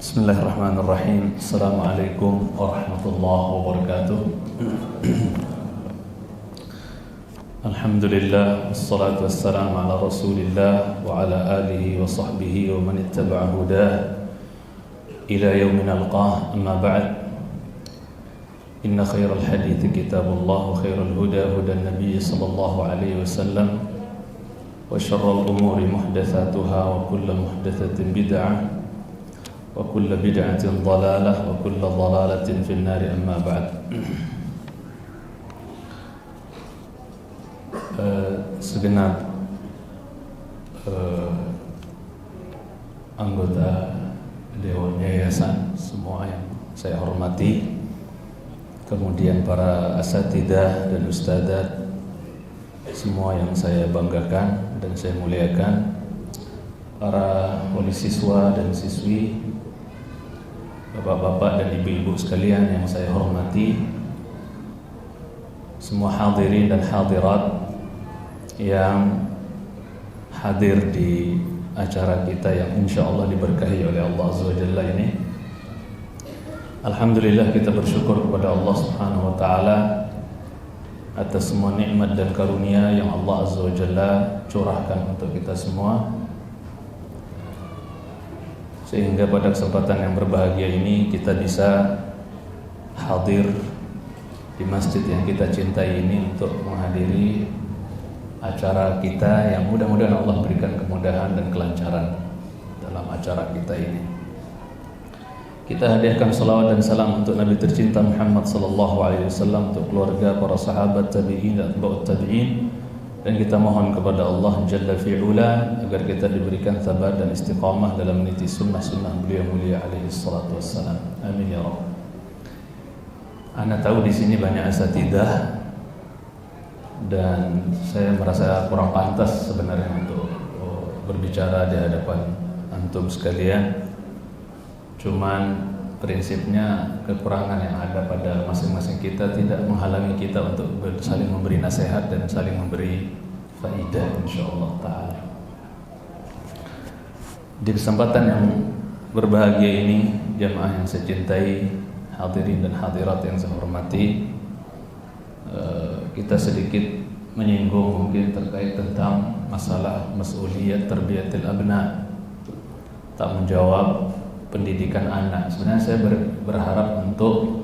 Bismillahirrahmanirrahim. Assalamualaikum warahmatullahi wabarakatuh. Alhamdulillah, wassalatu wassalamu ala rasulillah wa ala alihi wa sahbihi wa man ittaba'a hudah ila yaumin alqah, amma ba'd. Inna khairal hadithi kitabullah wa khairal huda hudan nabiy sallallahu alaihi wasallam wa syarrul umuri muhdatsatuha wa kullu muhdatsatin bid'ah wa kullu bid'atin dhalalah wa kullu dhalalatin fin nar, amma ba'd. Segenap anggota Dewan Yayasan, semua yang saya hormati, kemudian para asatidzah dan ustadzat, semua yang saya banggakan dan saya muliakan, para wali siswa dan siswi, bapak-bapak dan ibu-ibu sekalian yang saya hormati, semua hadirin dan hadirat yang hadir di acara kita yang insya Allah diberkahi oleh Allah Azza wa Jalla ini. Alhamdulillah, kita bersyukur kepada Allah Subhanahu wa Ta'ala atas semua nikmat dan karunia yang Allah Azza wa Jalla curahkan untuk kita semua, sehingga pada kesempatan yang berbahagia ini kita bisa hadir di masjid yang kita cintai ini untuk menghadiri acara kita yang mudah-mudahan Allah berikan kemudahan dan kelancaran dalam acara kita ini. Kita hadiahkan salawat dan salam untuk Nabi tercinta Muhammad sallallahu alaihi wasallam, untuk keluarga, para sahabat, tabi'in dan atba'ut tabi'in, dan kita mohon kepada Allah Jalla fi'ula agar kita diberikan sabar dan istiqamah dalam meniti sunnah-sunnah beliau mulia alaihi salatu wassalam. Amin ya rabb. Ana tahu di sini banyak asatidzah dan saya merasa kurang pantas sebenarnya untuk berbicara di hadapan antum sekalian. Cuman prinsipnya kekurangan yang ada pada masing-masing kita tidak menghalangi kita untuk saling memberi nasihat dan saling memberi faidah insyaallah ta'ala. Di kesempatan yang berbahagia ini, jamaah yang saya cintai, hadirin dan hadirat yang saya hormati, kita sedikit menyinggung mungkin terkait tentang masalah mas'uliyat tarbiyatil abna, tanggung jawab pendidikan anak. Sebenarnya saya berharap untuk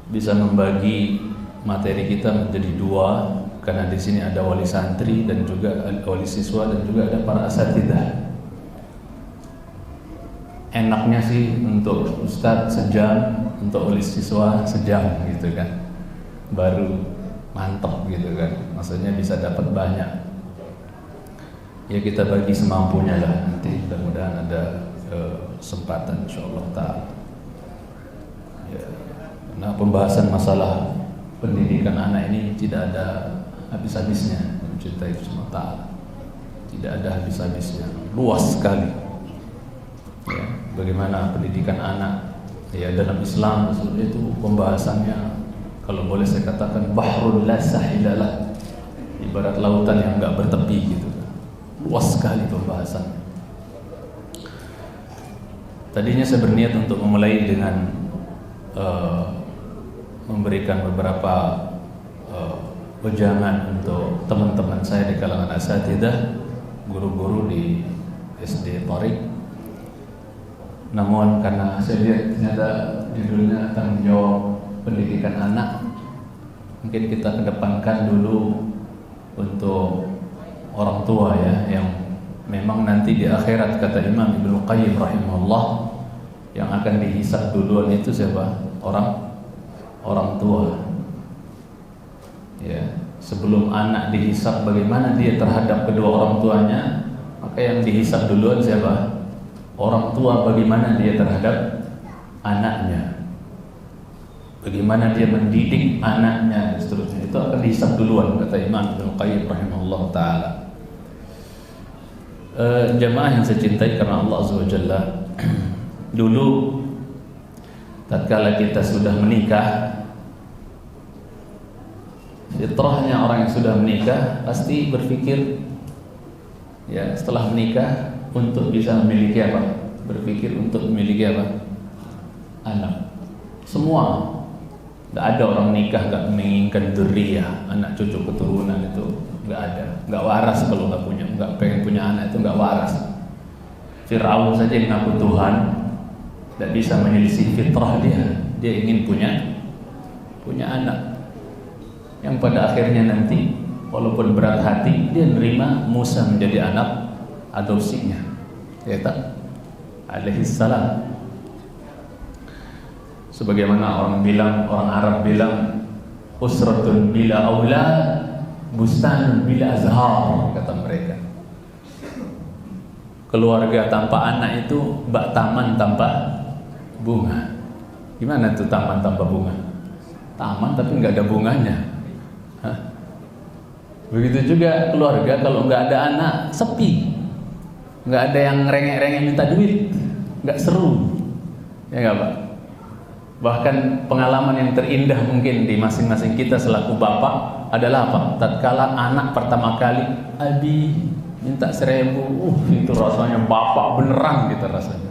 bisa membagi materi kita menjadi dua, karena di sini ada wali santri dan juga wali siswa dan juga ada para asatidzah. Enaknya sih untuk ustadz sejam, untuk wali siswa sejam gitu kan, baru mantap gitu kan, maksudnya bisa dapat banyak. Ya kita bagi semampunya lah, nanti mudah-mudahan ada kesempatan insyaallah ta'ala. Ya, nah pembahasan masalah pendidikan anak ini tidak ada habis-habisnya, mencintai Allah ta'ala, tidak ada habis-habisnya, luas sekali. Ya, bagaimana pendidikan anak ya dalam Islam itu pembahasannya, kalau boleh saya katakan, bahrul la sahilalah, ibarat lautan yang enggak bertepi gitu. Luas sekali pembahasannya. Tadinya saya berniat untuk memulai dengan memberikan beberapa wejangan untuk teman-teman saya di kalangan asatidzah, guru-guru di SD Tariq. Namun karena saya lihat ternyata judulnya tanggung jawab pendidikan anak, mungkin kita kedepankan dulu untuk orang tua ya, yang memang nanti di akhirat kata Imam Ibnu Qayyim rahimahullah yang akan dihisab duluan itu siapa? Orang tua. Ya, sebelum anak dihisab bagaimana dia terhadap kedua orang tuanya, maka yang dihisab duluan siapa? Orang tua, bagaimana dia terhadap anaknya, bagaimana dia mendidik anaknya dan seterusnya, itu akan dihisab duluan kata Imam Ibnu Qayyim rahimahullah ta'ala. Jamaah yang saya cintai karena Allah Azza wa Jalla, dulu tatkala kita sudah menikah, fitrahnya orang yang sudah menikah pasti berpikir ya setelah menikah untuk bisa memiliki apa? Berpikir untuk memiliki apa? Anak. Semua. Tidak ada orang nikah nggak menginginkan dzurriyyah, anak cucu keturunan itu nggak ada. Nggak waras kalau nggak punya, nggak pengen punya anak itu nggak waras. Fir'aun saja yang ngaku Tuhan, tidak bisa menyelisih fitrah dia. Dia ingin punya anak. Yang pada akhirnya nanti walaupun berat hati dia menerima Musa menjadi anak adopsinya, ya tak? Alaihissalam. Sebagaimana orang Arab bilang, usratun bila aulad, bustanun bila azhar, kata mereka. Keluarga tanpa anak itu bak taman tanpa bunga. Gimana tuh taman tanpa bunga? Taman tapi nggak ada bunganya. Hah? Begitu juga keluarga kalau nggak ada anak, sepi. Nggak ada yang rengek-rengek minta duit, nggak seru. Ya nggak Pak? Bahkan pengalaman yang terindah mungkin di masing-masing kita selaku bapak adalah apa? Tatkala anak pertama kali, Abi minta 1.000, itu rasanya bapak beneran gitu rasanya.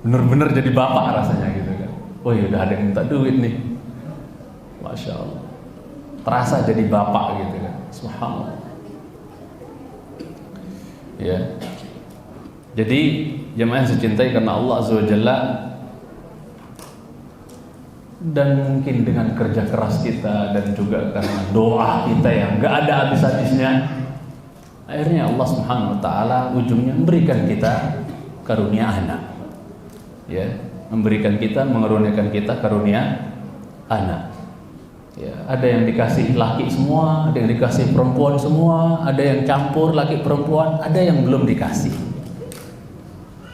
Bener-bener jadi bapak rasanya gitu kan. Oh ya udah ada yang minta duit nih, Masya Allah. Terasa jadi bapak gitu kan. Subhanallah. Ya. Jadi jemaah yang saya cintai karena Allah Azza wa Jalla, dan mungkin dengan kerja keras kita dan juga karena doa kita yang gak ada habis-habisnya, akhirnya Allah Subhanahu wa taala ujungnya memberikan kita karunia anak. Ya, memberikan kita, mengaruniakan kita karunia anak. Ya, ada yang dikasih laki semua, ada yang dikasih perempuan semua, ada yang campur laki perempuan, ada yang belum dikasih.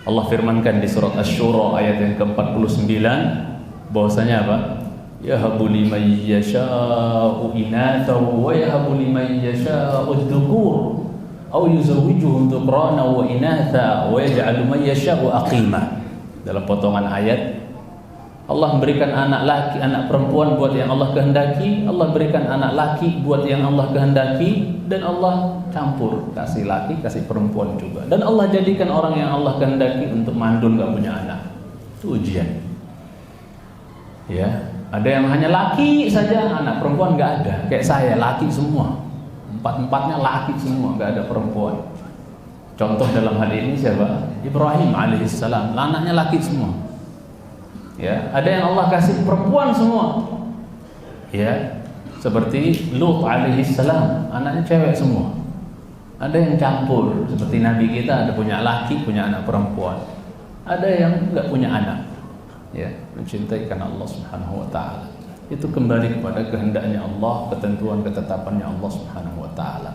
Allah firmankan di surat Asy-Syura ayat yang ke-49 bahwasanya apa? Yahabu liman yasha'u inathan wa yahabu liman yasha'u adh-dhukur aw yuzawwijuhum dhukrana wa inatha wa yaj'alu man yasha'u aqima. Dalam potongan ayat Allah memberikan anak laki, anak perempuan buat yang Allah kehendaki, Allah berikan anak laki buat yang Allah kehendaki, dan Allah campur, kasih laki, kasih perempuan juga. Dan Allah jadikan orang yang Allah kehendaki untuk mandul gak punya anak. Itu ujian. Ya, ada yang hanya laki saja, anak perempuan gak ada. Kayak saya, laki semua. Empat-empatnya laki semua, gak ada perempuan. Contoh dalam hal ini siapa? Ibrahim alaihissalam, anaknya laki semua. Ya, ada yang Allah kasih perempuan semua. Ya, seperti Lut alaihissalam, anaknya cewek semua. Ada yang campur, seperti Nabi kita, ada punya laki, punya anak perempuan. Ada yang enggak punya anak. Ya, mencintai karena Allah Subhanahu wa taala. Itu kembali kepada kehendaknya Allah, ketentuan ketetapannya Allah Subhanahu wa taala.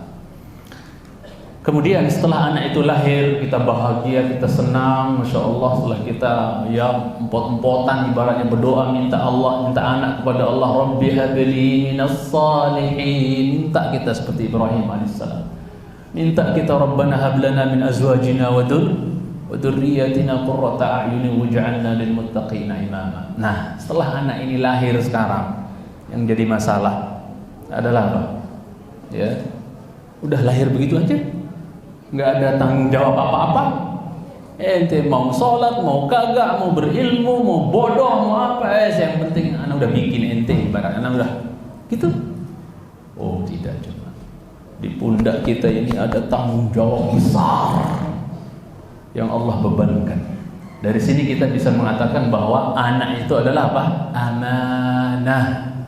Kemudian setelah anak itu lahir, kita bahagia, kita senang, Masya Allah. Setelah kita ya empot-empotan ibaratnya berdoa, minta Allah, minta anak kepada Allah, Rabbi habli minas salihin. Minta kita seperti Ibrahim alaihissalam. Minta kita Rabbana hablana min azwajina wa dzurriyyatina qurrata a'yunin waj'alna lil muttaqina imama. Nah, setelah anak ini lahir sekarang, yang jadi masalah adalah apa? Ya, udah lahir begitu aja, nggak ada tanggung jawab apa-apa. Ente mau sholat, mau kagak, mau berilmu, mau bodoh, mau apa, yang penting anak udah bikin ente, ibarat anak udah gitu. Oh tidak, cuma di pundak kita ini ada tanggung jawab besar yang Allah bebankan. Dari sini kita bisa mengatakan bahwa anak itu adalah apa? Amanah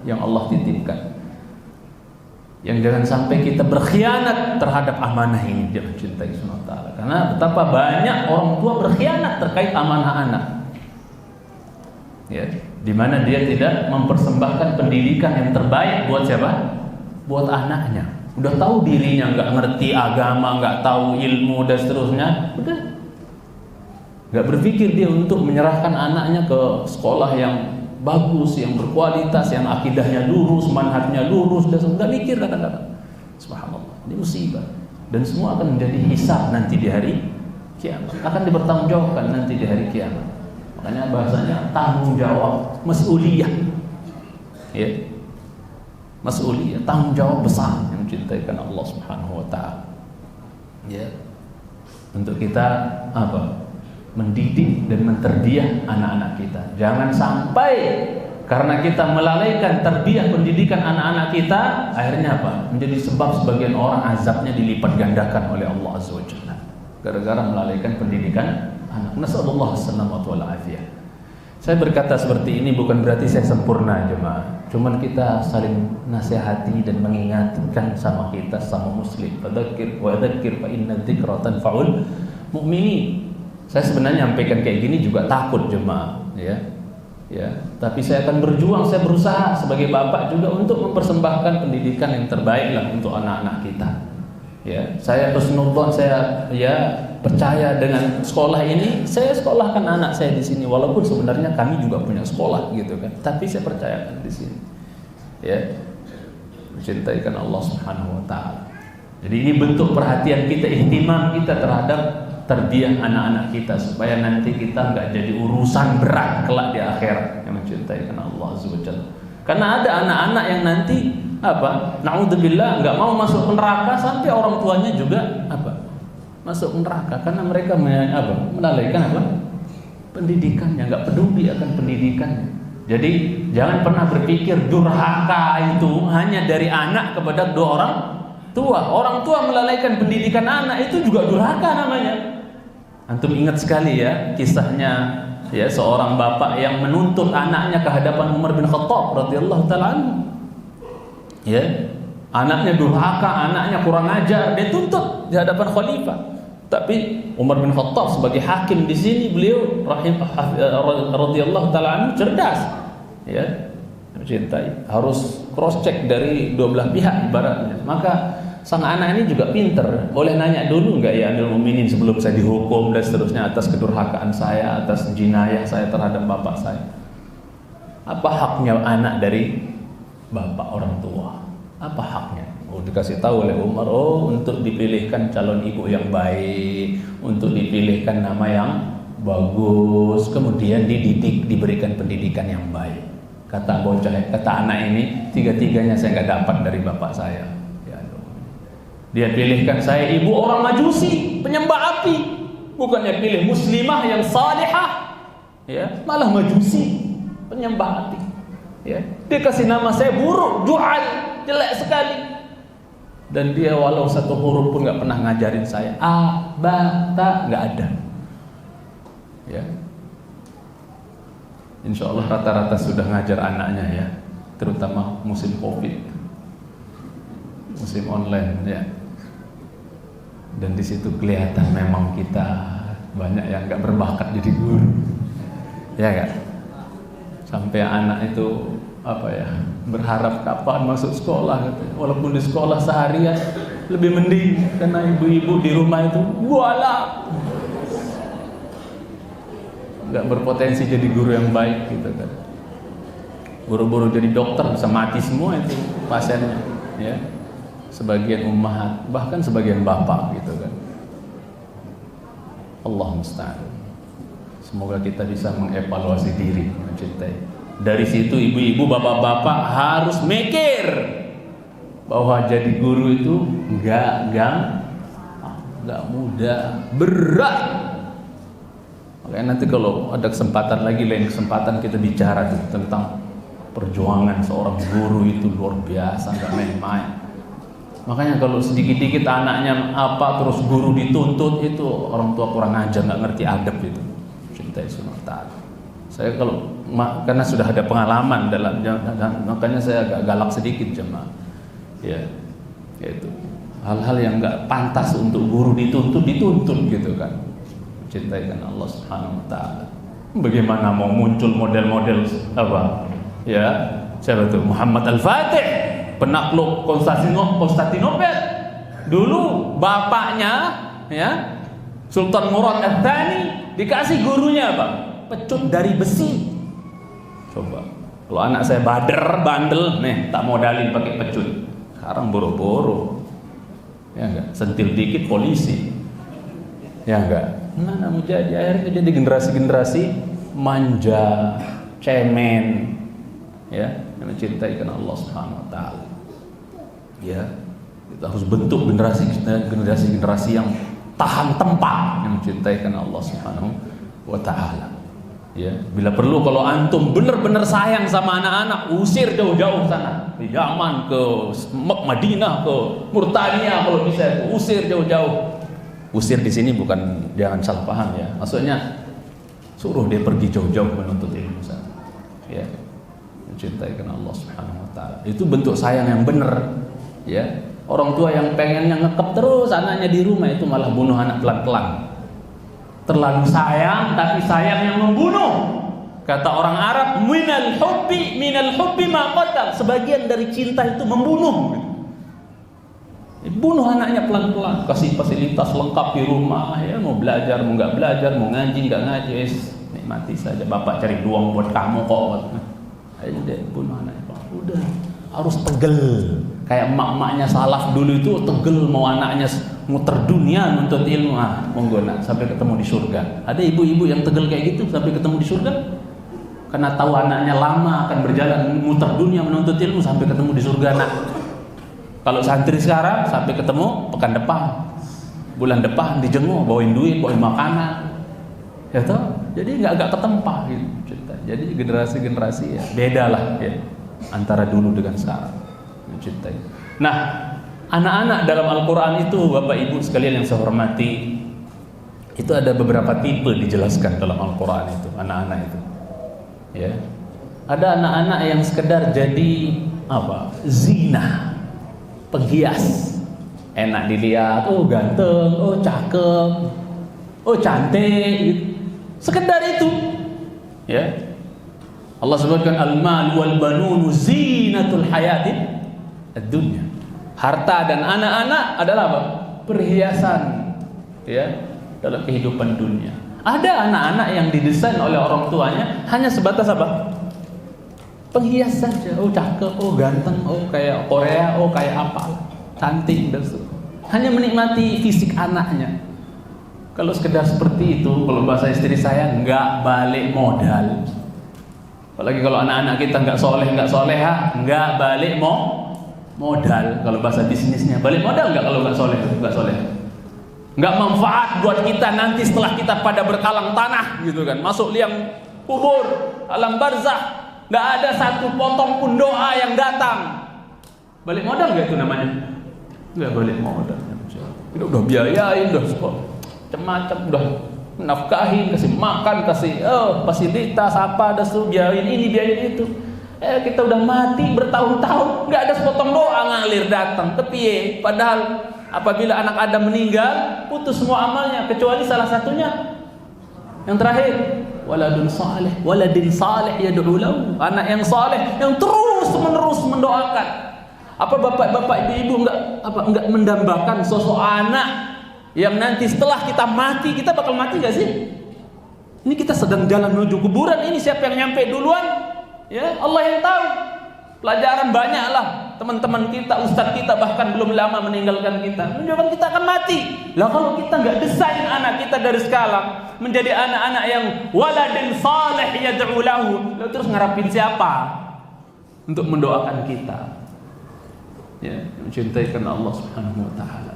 yang Allah titipkan. Yang jangan sampai kita berkhianat terhadap amanah ini, jangan cintai SWT. Karena betapa banyak orang tua berkhianat terkait amanah anak. Ya, di mana dia tidak mempersembahkan pendidikan yang terbaik buat siapa? Buat anaknya. Udah tahu dirinya nggak ngerti agama, nggak tahu ilmu dan seterusnya, udah nggak berpikir dia untuk menyerahkan anaknya ke sekolah yang bagus, yang berkualitas, yang akidahnya lurus, manhajnya lurus, dan nggak mikir kadang-kadang. Subhanallah, ini musibah. Dan semua akan menjadi hisab nanti di hari kiamat, akan dipertanggungjawabkan nanti di hari kiamat. Makanya bahasanya tanggung jawab, mas'uliyah. Ya, mas'uliyah, tanggung jawab besar yang dicintai Allah Subhanahu wa taala. Ya. untuk kita mendidik dan menterbiah anak-anak kita. Jangan sampai karena kita melalaikan terbiah pendidikan anak-anak kita, akhirnya menjadi sebab sebagian orang azabnya dilipat gandakan oleh Allah Azza wa Jalla gara-gara melalaikan pendidikan anak. Nasallallahu alaihi wa afiyah. Saya berkata seperti ini bukan berarti saya sempurna jemaah. Cuman kita saling nasihati dan mengingatkan sama kita sama muslim. Fadzakir wa dzakir fa inna dzikra tanfa'ul mu'minin. Saya sebenarnya nyampaikan kayak gini juga takut jemaah, ya. Tapi saya akan berjuang, saya berusaha sebagai bapak juga untuk mempersembahkan pendidikan yang terbaik lah untuk anak-anak kita. Ya, saya husnudzon, saya percaya dengan sekolah ini, saya sekolahkan anak saya di sini walaupun sebenarnya kami juga punya sekolah gitu kan. Tapi saya percayakan di sini. Ya. Mencintaikan Allah Subhanahu wa taala. Jadi ini bentuk perhatian kita, ihtimam kita terhadap terbiah anak-anak kita supaya nanti kita enggak jadi urusan berat kelak di akhirat, yang mencintai karena Allah Azza wa Jalla. Karena ada anak-anak yang nanti naudzubillah enggak mau masuk neraka sampai orang tuanya juga masuk neraka karena mereka melalaikan pendidikannya, enggak peduli akan pendidikannya. Jadi jangan pernah berpikir durhaka itu hanya dari anak kepada dua orang tua. Orang tua melalaikan pendidikan anak itu juga durhaka namanya. Antum ingat sekali ya kisahnya seorang bapak yang menuntut anaknya ke hadapan Umar bin Khattab radhiyallahu taala anhu. Ya, anaknya durhaka, anaknya kurang ajar, dia tuntut di hadapan khalifah. Tapi Umar bin Khattab sebagai hakim di sini beliau radhiyallahu taala anhu cerdas. Ya, mencintai, harus cross check dari dua belah pihak ibaratnya. Maka sang anak ini juga pinter, boleh nanya dulu enggak ya Amirul Mukminin sebelum saya dihukum dan seterusnya atas kedurhakaan saya, atas jinayah saya terhadap bapak saya. Apa haknya anak dari bapak orang tua? Apa haknya? Dikasih tahu oleh Umar, untuk dipilihkan calon ibu yang baik, untuk dipilihkan nama yang bagus, kemudian dididik, diberikan pendidikan yang baik. Kata anak ini, tiga-tiganya saya nggak dapat dari bapak saya. Dia pilihkan saya ibu orang Majusi, penyembah api. Bukannya pilih muslimah yang salihah, malah Majusi, penyembah api. Dia kasih nama saya buruk, jual, jelek sekali. Dan dia walau satu huruf pun nggak pernah ngajarin saya. A, ba, ta, nggak ada. Insya Allah rata-rata sudah ngajar anaknya terutama musim Covid, musim online Dan di situ kelihatan memang kita banyak yang nggak berbakat jadi guru, kan? Sampai anak itu berharap kapan masuk sekolah, walaupun di sekolah seharian lebih mending karena ibu-ibu di rumah itu nggak berpotensi jadi guru yang baik gitu kan. Buru-buru jadi dokter bisa mati semua itu pasiennya, sebagian ummahat, bahkan sebagian bapak gitu kan. Allah musta'an. Semoga kita bisa mengevaluasi diri, mencintai. Dari situ ibu-ibu, bapak-bapak harus mikir bahwa jadi guru itu enggak mudah, berat. Makanya nanti kalau ada kesempatan lagi, lain kesempatan kita bicara tentang perjuangan seorang guru itu luar biasa, enggak main-main. Makanya kalau sedikit-dikit anaknya terus guru dituntut, itu orang tua kurang ajar, nggak ngerti adab itu. Cintai sunnah ta'ala. Saya karena sudah ada pengalaman makanya saya agak galak sedikit jemaah. Itu hal-hal yang nggak pantas untuk guru dituntut gitu kan. Cintai kan Allah Subhanahu wa taala. Bagaimana mau muncul model-model siapa itu? Muhammad Al-Fatih, penakluk Konstantinopel. Dulu bapaknya Sultan Murad Ats-Tsani dikasih gurunya pecut dari besi. Coba kalau anak saya bandel tak modalin pakai pecut. Sekarang boro-boro enggak, sentil dikit polisi enggak. Namun akhirnya jadi generasi-generasi manja, cemen, yang mencintai karena Allah Subhanahu wa taala. Kita harus bentuk generasi yang tahan tempat, yang mencintai karena Allah Subhanahu wa taala. Ya, bila perlu kalau antum benar-benar sayang sama anak-anak, usir jauh-jauh sana, di Yaman, ke Madinah, ke Murtania kalau bisa, usir jauh-jauh. Usir di sini bukan, jangan salah paham ya, maksudnya suruh dia pergi jauh-jauh menuntut ilmu sana. Ya, mencintai karena Allah Subhanahu wa taala. Itu bentuk sayang yang benar. Ya, orang tua yang pengennya ngekep terus anaknya di rumah itu malah bunuh anak pelan-pelan. Terlalu sayang, tapi sayang yang membunuh. Kata orang Arab, minal hubbi ma qatal. Sebagian dari cinta itu membunuh. Bunuh anaknya pelan-pelan, kasih fasilitas lengkap di rumah. Ya, mau belajar, mau nggak belajar, mau ngaji, nggak ngaji, nikmati saja. Bapak cari uang buat kamu kok. Ayo deh, bunuh anaknya. Udah, harus tegel. Kayak emak-emaknya salaf dulu itu tegel, mau anaknya muter dunia nuntut ilmu, monggo nak sampai ketemu di surga. Ada ibu-ibu yang tegel kayak gitu sampai ketemu di surga, karena tahu anaknya lama akan berjalan muter dunia menuntut ilmu sampai ketemu di surga nak. Kalau santri sekarang sampai ketemu pekan depan, bulan depan dijenguk, bawain duit, bawain makanan, ya toh. Jadi nggak ketempa gitu. Jadi generasi-generasi ya beda lah ya antara dulu dengan sekarang mencintai. Nah, anak-anak dalam Al-Quran itu, Bapak Ibu sekalian yang saya hormati, itu ada beberapa tipe dijelaskan dalam Al-Quran itu, anak-anak itu. Ya, ada anak-anak yang sekedar jadi apa? Zina, penghias, enak dilihat, oh ganteng, oh cakep, oh cantik, gitu. Sekedar itu. Ya, Allah sebutkan al-mal wal banun zinatul hayati dunia. Harta dan anak-anak adalah apa? Perhiasan ya dalam kehidupan dunia. Ada anak-anak yang didesain oleh orang tuanya hanya sebatas apa? Penghias saja. Oh cakep, oh ganteng, oh kayak Korea, oh kayak apa? Cantik dan hanya menikmati fisik anaknya. Kalau sekedar seperti itu, kalau bahasa istri saya nggak balik modal. Apalagi kalau anak-anak kita nggak soleha, nggak balik modal. Kalau bahasa bisnisnya balik modal nggak kalau nggak soleh, nggak manfaat buat kita nanti setelah kita pada berkalang tanah gitu kan, masuk liang kubur, alam barzah, nggak ada satu potong pun doa yang datang. Balik modal nggak itu namanya? Nggak balik modal. Kita udah biayain, udah macam-macam, udah nafkahin, kasih makan, kasih fasilitas apa, ada biayain ini, biayain itu. Kita udah mati bertahun-tahun, nggak ada sepotong doa ngalir datang. Tapi padahal apabila anak Adam meninggal, putus semua amalnya kecuali salah satunya. Yang terakhir, waladin saleh yad'u lahu, anak yang saleh yang terus-menerus mendoakan. Apa bapak-bapak, ibu-ibu enggak mendambakan sosok anak yang nanti setelah kita mati, kita bakal mati enggak sih? Ini kita sedang jalan menuju kuburan, ini siapa yang nyampe duluan? Ya, Allah yang tahu. Pelajaran banyaklah teman-teman kita, ustadz kita bahkan belum lama meninggalkan kita. Menunjukkan kita akan mati. Lah kalau kita enggak desain anak kita dari sekarang menjadi anak-anak yang waladin saleh yad'u lahu, lalu terus ngarapin siapa untuk mendoakan kita? Ya, mencintai karena Allah Subhanahu wa taala.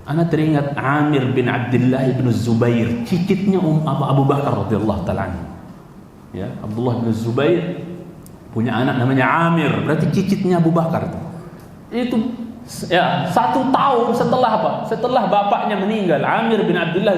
Ana teringat Amir bin Abdullah bin Zubair, cicitnya Abu Bakar radhiyallahu taala anhu. Ya, Abdullah bin Zubair punya anak namanya Amir, berarti cicitnya Abu Bakar itu ya 1 tahun setelah apa? Setelah bapaknya meninggal, Amir bin Abdullah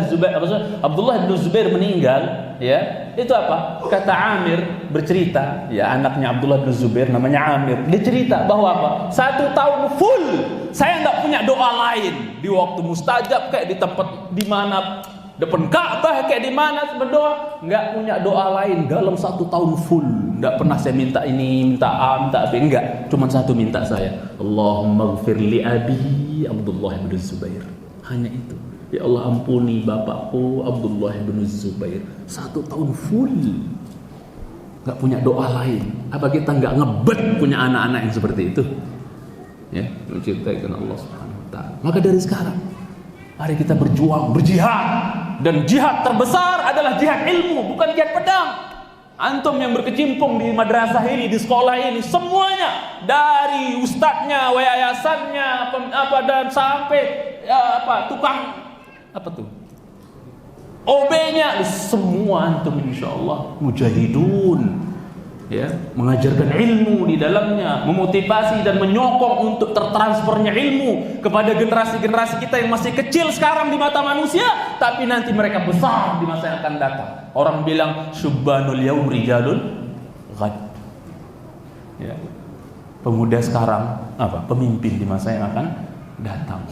bin Zubair meninggal, ya. Itu apa? Kata Amir bercerita, ya anaknya Abdullah bin Zubair namanya Amir. Dia cerita bahwa apa? 1 tahun full saya enggak punya doa lain di waktu mustajab kayak di tempat di mana depan Ka'bah kayak di mana berdoa, enggak punya doa lain dalam 1 tahun full. Enggak pernah saya minta ini, minta A, minta B, enggak. Cuma satu minta saya, Allahumma ighfir li abi Abdullah bin Zubair. Hanya itu. Ya Allah ampuni bapakku Abdullah bin Zubair. 1 tahun full. Enggak punya doa lain. Apa kita enggak ngebet punya anak-anak yang seperti itu? Ya, mencintai karena Allah Subhanahu wa taala. Maka dari sekarang mari kita berjuang, berjihad. Dan jihad terbesar adalah jihad ilmu, bukan jihad pedang. Antum yang berkecimpung di madrasah ini, di sekolah ini, semuanya dari ustadznya, yayasannya, dan sampai tukang Apa tuh? OB-nya semua antum insyaallah mujahidun. Ya, mengajarkan ilmu di dalamnya, memotivasi dan menyokong untuk tertransfernya ilmu kepada generasi-generasi kita yang masih kecil sekarang di mata manusia, tapi nanti mereka besar di masa yang akan datang. Orang bilang syubbanul yaum rijalun ghad. Ya. Pemuda sekarang apa? Pemimpin di masa yang akan datang.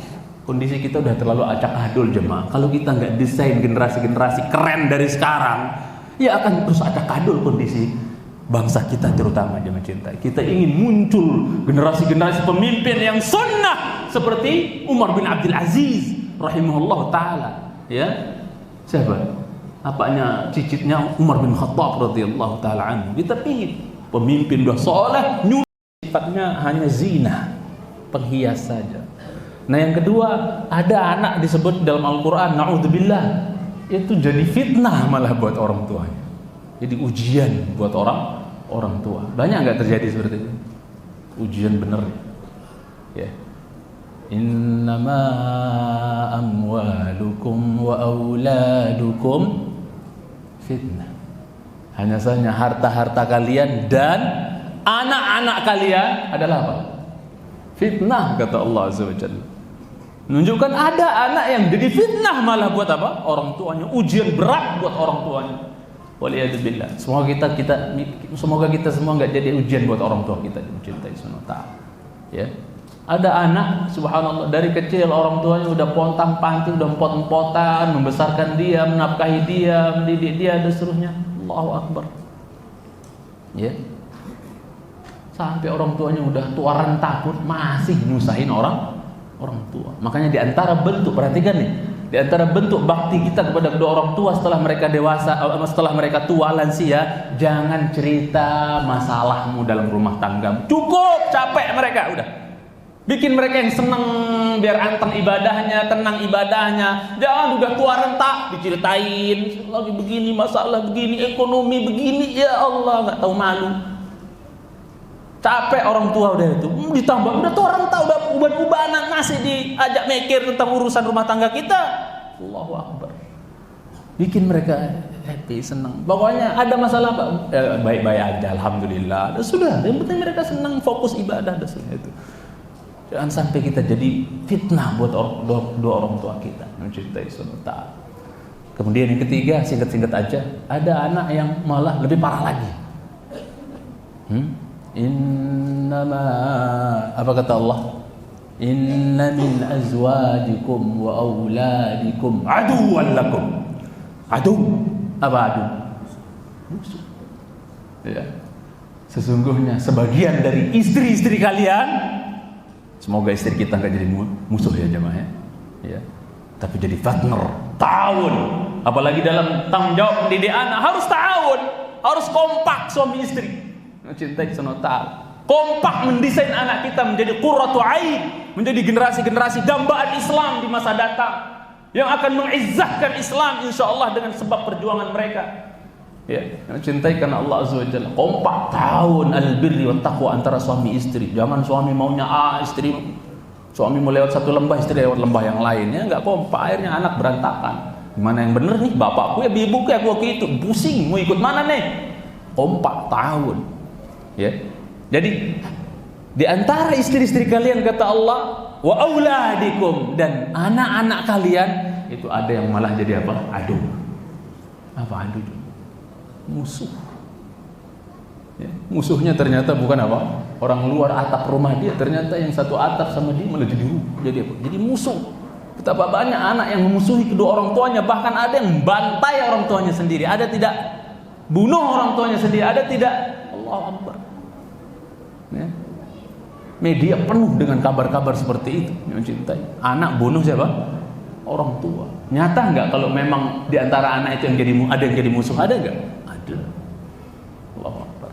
Kondisi kita udah terlalu acak-adul jemaah. Kalau kita nggak desain generasi-generasi keren dari sekarang, ya akan terus acak-adul kondisi bangsa kita, terutama jemaah cinta. Kita ingin muncul generasi-generasi pemimpin yang sunnah seperti Umar bin Abdul Aziz rahimahullah taala. Ya, siapa? Apanya cicitnya Umar bin Khattab radhiyallahu taala anhu. Kita ingin pemimpin udah soleh, sifatnya hanya zina, penghias saja. Nah yang kedua, ada anak disebut dalam Al-Quran, na'udzubillah, itu jadi fitnah malah buat orang tuanya. Jadi ujian buat orang tua. Banyak nggak terjadi seperti itu? Ujian bener. Ya. Innama amwalukum wa auladukum fitnah. Hanya saja harta-harta kalian dan anak-anak kalian adalah apa? Fitnah, kata Allah Azza wa Jalla. Menunjukkan ada anak yang jadi fitnah malah buat apa? Orang tuanya. Ujian berat buat orang tuanya. Waliyadzubillah. Semoga kita semua nggak jadi ujian buat orang tua kita dicintai Subhanahu wa ta'ala. Ya. Ada anak, subhanallah, dari kecil orang tuanya udah pontang-panting, udah empot-empotan, membesarkan dia, menafkahi dia, mendidik dia dan seterusnya. Allahu Akbar. Ya. Sampai orang tuanya udah tua renta pun masih nyusahin orang tua. Makanya di antara bentuk, perhatikan nih, di antara bentuk bakti kita kepada kedua orang tua setelah mereka dewasa, setelah mereka tua lansia, jangan cerita masalahmu dalam rumah tangga. Cukup, capek mereka udah. Bikin mereka yang senang biar anteng ibadahnya, tenang ibadahnya. Jangan udah tua renta diceritain lagi begini, masalah begini, ekonomi begini, ya Allah, nggak tahu malu. Capek orang tua udah itu. Ditambah udah tua renta, udah uban-ubanan, masih diajak mikir tentang urusan rumah tangga kita. Allahu Akbar. Bikin mereka happy, senang. Pokoknya ada masalah Pak, baik-baik aja, alhamdulillah. Sudah, yang penting mereka senang, fokus ibadah dan sudah itu. Jangan sampai kita jadi fitnah buat dua orang tua kita. Mencintai Subhanahu. Kemudian yang ketiga, singkat-singkat aja, ada anak yang malah lebih parah lagi. Innama, apa kata Allah? Inna min azwajikum wa auladikum aduwwan lakum. Adu, apa adu? Musuh. Ya. Sesungguhnya sebagian dari istri-istri kalian, semoga istri kita nggak jadi musuh ya jemaah ya. Tapi jadi partner, ta'awun. Apalagi dalam tanggung jawab mendidik anak harus ta'awun, harus kompak suami istri. Mencintai Subhanahu wa ta'ala. Kompak mendesain anak kita menjadi qurratu ain, menjadi generasi-generasi dambaan Islam di masa datang yang akan mengizzahkan Islam insyaallah dengan sebab perjuangan mereka. Ya, mencintai karena Allah Azza wa Jalla. Kompak ta'awun al-birri wat taqwa antara suami istri. Jangan suami maunya A, suami mau lewat satu lembah, istri lewat lembah yang lain. Ya enggak kompak, akhirnya anak berantakan. Gimana yang benar nih? Bapakku ya ibuku ya aku itu. Pusing, mau ikut mana nih? Kompak ta'awun. Ya. Jadi di antara istri-istri kalian kata Allah, wa auladikum, dan anak-anak kalian itu ada yang malah jadi apa? Adu. Apa adu? Musuh. Ya. Musuhnya ternyata bukan apa? Orang luar atap rumah dia, ternyata yang satu atap sama dia malah jadi apa? Jadi musuh. Betapa banyak anak yang memusuhi kedua orang tuanya, bahkan ada yang bantai orang tuanya sendiri, ada tidak bunuh orang tuanya sendiri, ada tidak Allahu Akbar. Ya. Media penuh dengan kabar-kabar seperti itu. Mencintai anak bunuh siapa? Orang tua. Nyata nggak kalau memang di antara anak itu yang ada yang jadi musuh, ada nggak? Ada. Allahu Akbar.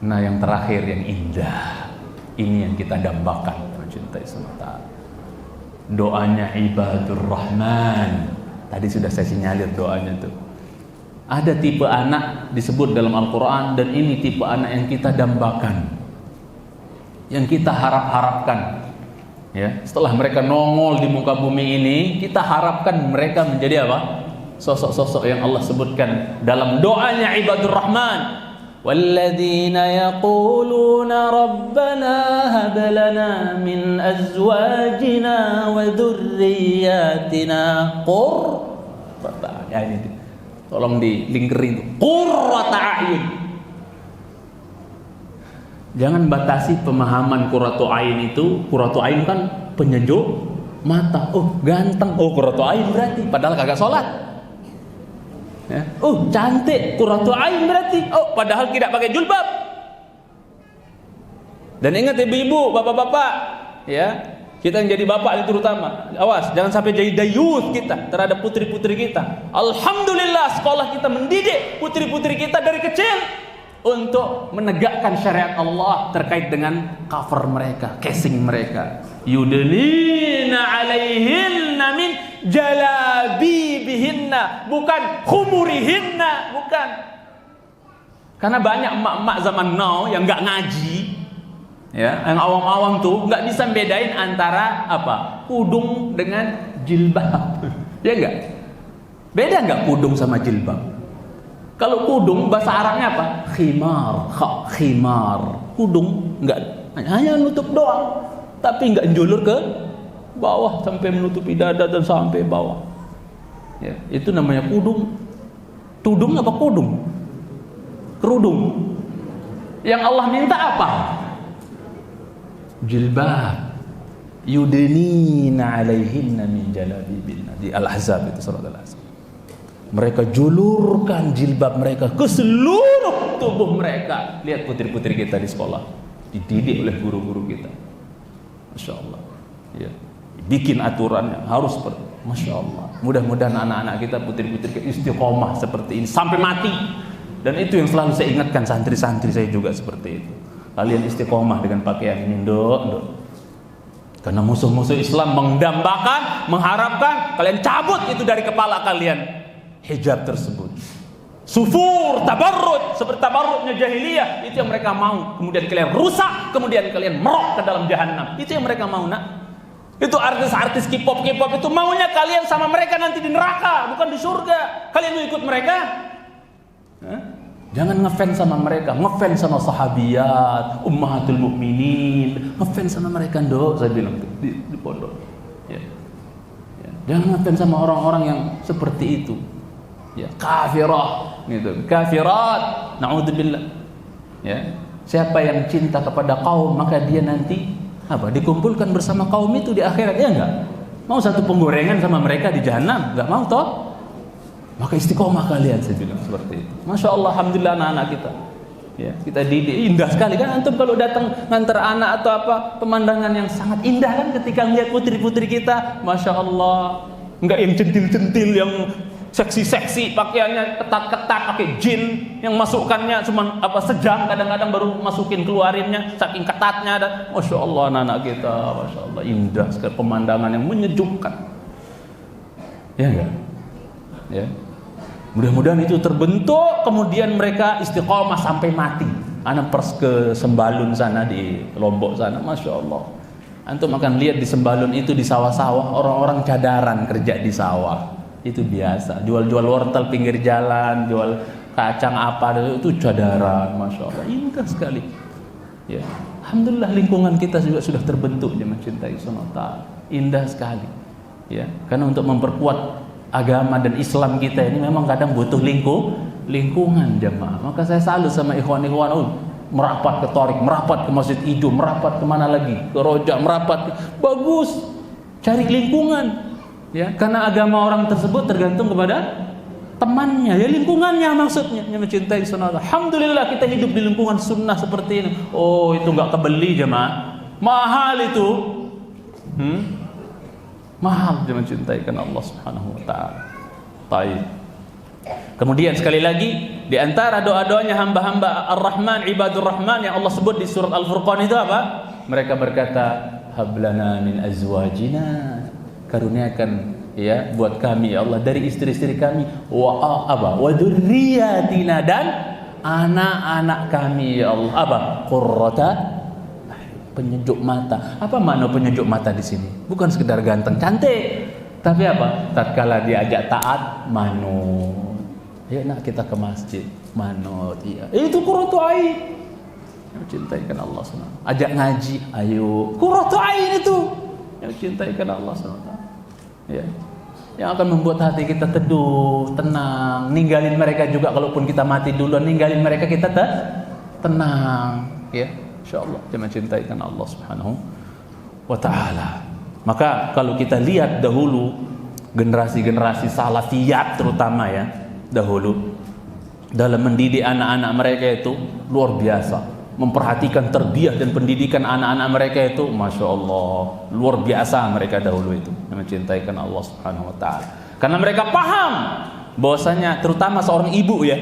Nah yang terakhir yang indah, ini yang kita dambakan. Mencintai semata. Doanya ibadur Rahman. Tadi sudah saya sinyalir doanya tuh. Ada tipe anak disebut dalam Al-Quran, dan ini tipe anak yang kita dambakan, yang kita harap-harapkan. Ya, setelah mereka nongol di muka bumi ini, kita harapkan mereka menjadi apa? Sosok-sosok yang Allah sebutkan dalam doanya ibadur Rahman. Walladzina yaquluna rabbana hab lana min azwajina wa dzurriyyatina qurrata a'yun. Tolong dilingkerin itu. Qurrata a'yun. Jangan batasi pemahaman qurratu ain itu. Qurratu ain kan penyejuk mata. Oh, ganteng. Oh, qurratu ain berarti padahal kagak sholat. Ya. Oh, cantik. Qurratu ain berarti. Oh, padahal tidak pakai jilbab. Dan ingat ibu-ibu, bapak-bapak, ya. Kita yang jadi bapak itu terutama. Awas, jangan sampai jadi dayuth kita terhadap putri-putri kita. Alhamdulillah sekolah kita mendidik putri-putri kita dari kecil untuk menegakkan syariat Allah terkait dengan cover mereka, casing mereka. Yudnina alaihinna min jalabibihinna, bukan khumurihinna, bukan. Karena banyak emak-emak zaman now yang nggak ngaji, ya, yang awam-awam tuh nggak bisa bedain antara apa kudung dengan jilbab, ya nggak? Beda nggak kudung sama jilbab? Kalau kudung bahasa Arabnya apa? Khimar, khimar. Kudung enggak hanya nutup doang, tapi enggak njulur ke bawah sampai menutupi dada dan sampai bawah. Ya, itu namanya kudung. Tudung apa kudung? Kerudung. Yang Allah minta apa? Jilbab. Yudnina alaihinna min jalabibinna. Di Al-Ahzab itu, surat Al-Ahzab. Mereka julurkan jilbab mereka ke seluruh tubuh mereka. Lihat putri-putri kita di sekolah, dididik oleh guru-guru kita. Masya Allah, ya. Bikin aturannya harus Masya Allah. Mudah-mudahan anak-anak kita, putri-putri kita istiqomah seperti ini sampai mati. Dan itu yang selalu saya ingatkan santri-santri saya juga seperti itu. Kalian istiqomah dengan pakaian ini, nduk. Karena musuh-musuh Islam mengdambakan, mengharapkan kalian cabut itu dari kepala kalian. Hijab tersebut, sufur, tabarrud, seperti tabarrudnya jahiliyah, itu yang mereka mau. Kemudian kalian rusak, kemudian kalian merok ke dalam jahanam. Itu yang mereka mau, nak. Itu artis-artis K-pop itu maunya kalian sama mereka nanti di neraka, bukan di surga. Kalian mau ikut mereka? Hah? Jangan ngefans sama mereka, ngefans sama sahabiyat, ummahatul mukminin, ngefans sama mereka, ndok. Saya bilang di pondok. Ya. Jangan ngefans sama orang-orang yang seperti itu. Ya, kafirah gitu, kafirat, naudzubillah. Ya, siapa yang cinta kepada kaum maka dia nanti apa? Dikumpulkan bersama kaum itu di akhirat, ya enggak? Mau satu penggorengan sama mereka di jahanam? Enggak mau toh? Maka istiqomah kalian, saya bilang seperti itu. Masya Allah, alhamdulillah anak-anak kita. Ya, kita didik indah sekali kan antum kalau datang nganter anak atau apa, pemandangan yang sangat indah kan ketika melihat putri-putri kita, Masya Allah. Enggak yang centil-centil, yang seksi-seksi, pakaiannya ketat-ketat, pakai jin yang masukkannya cuma apa sejam, kadang-kadang baru masukin keluarinnya, saking ketatnya. Dan Masya Allah anak-anak kita, Masya Allah indah sekali, pemandangan yang menyejukkan. Ya enggak? Ya. Mudah-mudahan itu terbentuk, kemudian mereka istiqomah sampai mati. Anak pers ke Sembalun sana di Lombok sana, Masya Allah. Antum akan lihat di Sembalun itu di sawah-sawah orang-orang cadaran kerja di sawah. Itu biasa, jual-jual wortel pinggir jalan, jual kacang apa, itu cadaran, Masya Allah, indah sekali. Ya, alhamdulillah lingkungan kita juga sudah terbentuk dia mencintai sunnah, indah sekali. Ya, karena untuk memperkuat agama dan Islam kita ini memang kadang butuh lingkungan jemaah. Maka saya salut sama ikhwan-ikhwan, merapat ke Torik, merapat ke Masjid Ijo, merapat kemana lagi, ke Roja, merapat, bagus, cari lingkungan. Ya, karena agama orang tersebut tergantung kepada temannya, ya lingkungannya maksudnya yang mencintai sunnah. Alhamdulillah kita hidup di lingkungan sunnah seperti ini. Oh, itu nggak kebeli jemaah, mahal itu. Mahal dia mencintai karena Allah Subhanahu wa taala. Baik. Kemudian sekali lagi di antara doa-doanya hamba-hamba Ar-Rahman, ibadur Rahman yang Allah sebut di surat Al-Furqan itu apa? Mereka berkata, hablana min azwajina, karuniakan ya buat kami ya Allah dari istri-istri kami, wa dzurriyyatina, dan anak-anak kami ya Allah, apa? Qurrata, penyejuk mata. Apa makna penyejuk mata di sini? Bukan sekedar ganteng, cantik, tapi apa? Tatkala diajak taat, manut. Ya nak kita ke masjid, manut. Iya. Itu qurratu ain. Yang cintaikan Allah SWT. Ajak ngaji, ayo. Qurratu ain itu. Yang cintaikan Allah SWT. Ya. Yang akan membuat hati kita teduh, tenang. Ninggalin mereka juga kalaupun kita mati duluan, ninggalin mereka kita tenang. Ya. Insyaallah dia mencintaikan Allah Subhanahu wa taala. Maka kalau kita lihat dahulu generasi-generasi salafiyat terutama ya, dahulu dalam mendidik anak-anak mereka itu luar biasa. Memperhatikan terbiah dan pendidikan anak-anak mereka itu Masya Allah luar biasa mereka dahulu itu mencintaikan Allah Subhanahu wa ta'ala, karena mereka paham bahwasanya terutama seorang ibu ya,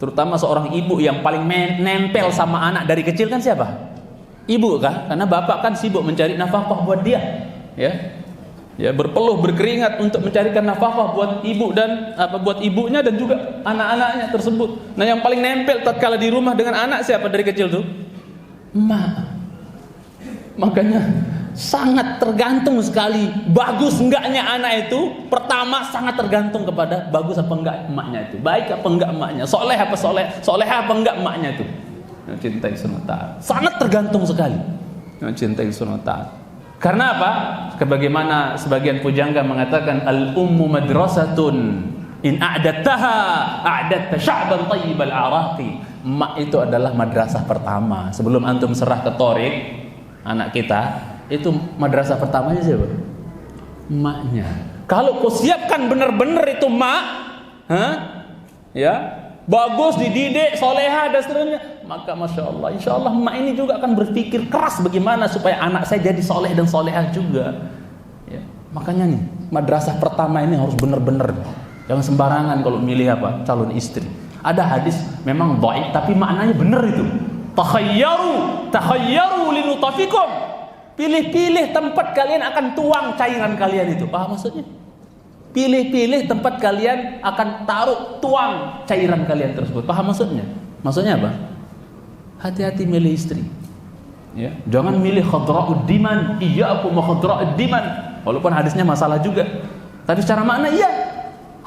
terutama seorang ibu yang paling nempel sama anak dari kecil kan siapa? Ibu kan, karena bapak kan sibuk mencari nafkah buat dia ya berpeluh berkeringat untuk mencarikan nafkah buat ibu dan buat ibunya dan juga anak-anaknya tersebut. Nah yang paling nempel tatkala di rumah dengan anak siapa dari kecil tuh? Emak. Makanya sangat tergantung sekali bagus enggaknya anak itu. Pertama sangat tergantung kepada bagus apa enggak emaknya itu, baik apa enggak emaknya, soleh apa enggak emaknya itu. Mencintai sunnah, sangat tergantung sekali mencintai sunnah. Karena apa? Sebagaimana sebagian pujangga mengatakan al-ummu madrasatun in a'dattaha a'datta sya'ban thayyibal araqi. Emak itu adalah madrasah pertama. Sebelum antum serah ke Thoriq anak kita, itu madrasah pertamanya siapa? Emaknya. Kalau kau siapkan benar-benar itu emak, ya, bagus dididik, soleha dan seterusnya, maka Masya Allah, insya Allah emak ini juga akan berpikir keras bagaimana supaya anak saya jadi soleh dan solehah juga ya. Makanya nih madrasah pertama ini harus benar-benar, jangan sembarangan kalau milih calon istri. Ada hadis memang dhaif tapi maknanya benar itu, takhayyaru linutafikum, pilih-pilih tempat kalian akan tuang cairan kalian itu. Paham maksudnya? Pilih-pilih tempat kalian akan tuang cairan kalian tersebut. Paham maksudnya? Maksudnya apa? Hati-hati milih istri. Ya, jangan milih khadra'ud diman, iyyakum wa khadra'ud diman. Walaupun hadisnya masalah juga. Tapi secara makna iya.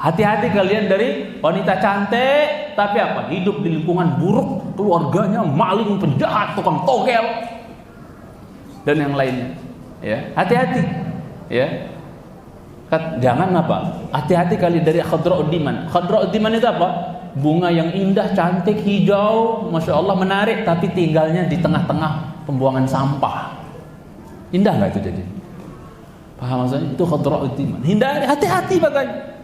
Hati-hati kalian dari wanita cantik tapi apa? Hidup di lingkungan buruk, keluarganya maling, penjahat, tukang togel dan yang lainnya. Ya, hati-hati. Ya. Jangan hati-hati kali dari khadra'ud diman. Khadra'ud diman itu apa? Bunga yang indah, cantik, hijau, Masya Allah menarik, tapi tinggalnya di tengah-tengah pembuangan sampah. Indah nggak itu jadi? Paham maksudnya? Itu khadra'ud diman. Hindari, hati-hati makanya.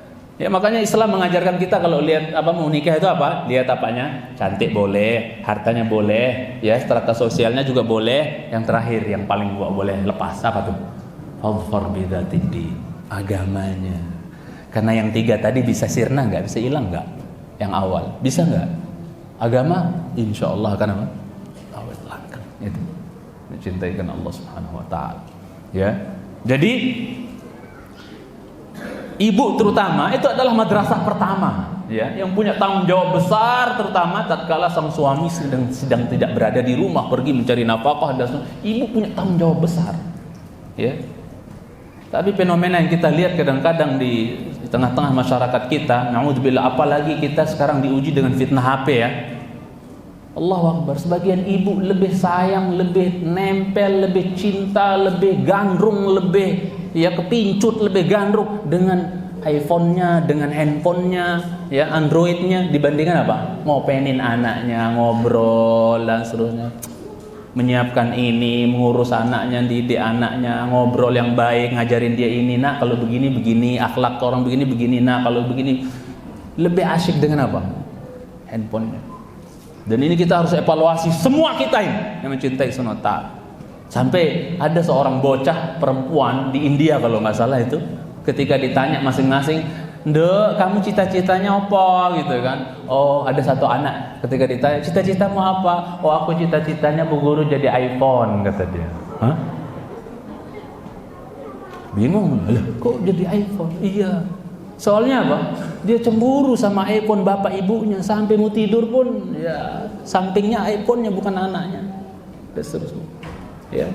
Ya makanya Islam mengajarkan kita kalau lihat mau nikah itu apa? Lihat apanya? Cantik boleh, hartanya boleh, ya strata sosialnya juga boleh. Yang terakhir yang paling boleh lepas apa tuh? Fadhfar bidzatid din. Agamanya. Karena yang tiga tadi bisa sirna nggak, bisa hilang nggak? Yang awal bisa nggak? Agama insya Allah akan apa? Awal langkah itu mencintaikan Allah Subhanahu wa taala. Ya. Jadi ibu terutama itu adalah madrasah pertama, ya, yang punya tanggung jawab besar terutama tatkala sang suami sedang tidak berada di rumah pergi mencari nafkah dan ibu punya tanggung jawab besar. Ya. Tapi fenomena yang kita lihat kadang-kadang di tengah-tengah masyarakat kita, naudzubillah, apalagi kita sekarang diuji dengan fitnah HP ya. Allahu Akbar, sebagian ibu lebih sayang, lebih nempel, lebih cinta, lebih gandrung, lebih kepincut, lebih gandrung dengan iPhone-nya, dengan handphonenya, ya Android-nya dibandingkan apa? Ngopenin anaknya, ngobrol dan seterusnya. Menyiapkan ini, mengurus anaknya, didik anaknya, ngobrol yang baik, ngajarin dia ini, nak kalau begini begini, akhlak orang begini begini, nak kalau begini. Lebih asyik dengan apa? Handphonenya. Dan ini kita harus evaluasi semua kita ini yang mencintai sunnah ta'ala. Sampai ada seorang bocah perempuan di India kalau nggak salah itu, ketika ditanya masing-masing, "Ndek, kamu cita-citanya apa?" gitu kan. Oh, ada satu anak ketika ditanya, "Cita-citamu apa?" "Oh, aku cita-citanya Bu Guru jadi iPhone," kata dia. Hah? Bingung, "Lah, kok jadi iPhone?" Iya. Soalnya apa? Dia cemburu sama iPhone bapak ibunya, sampai mau tidur pun ya sampingnya iPhone-nya bukan anaknya. Dan seterusnya. Ya.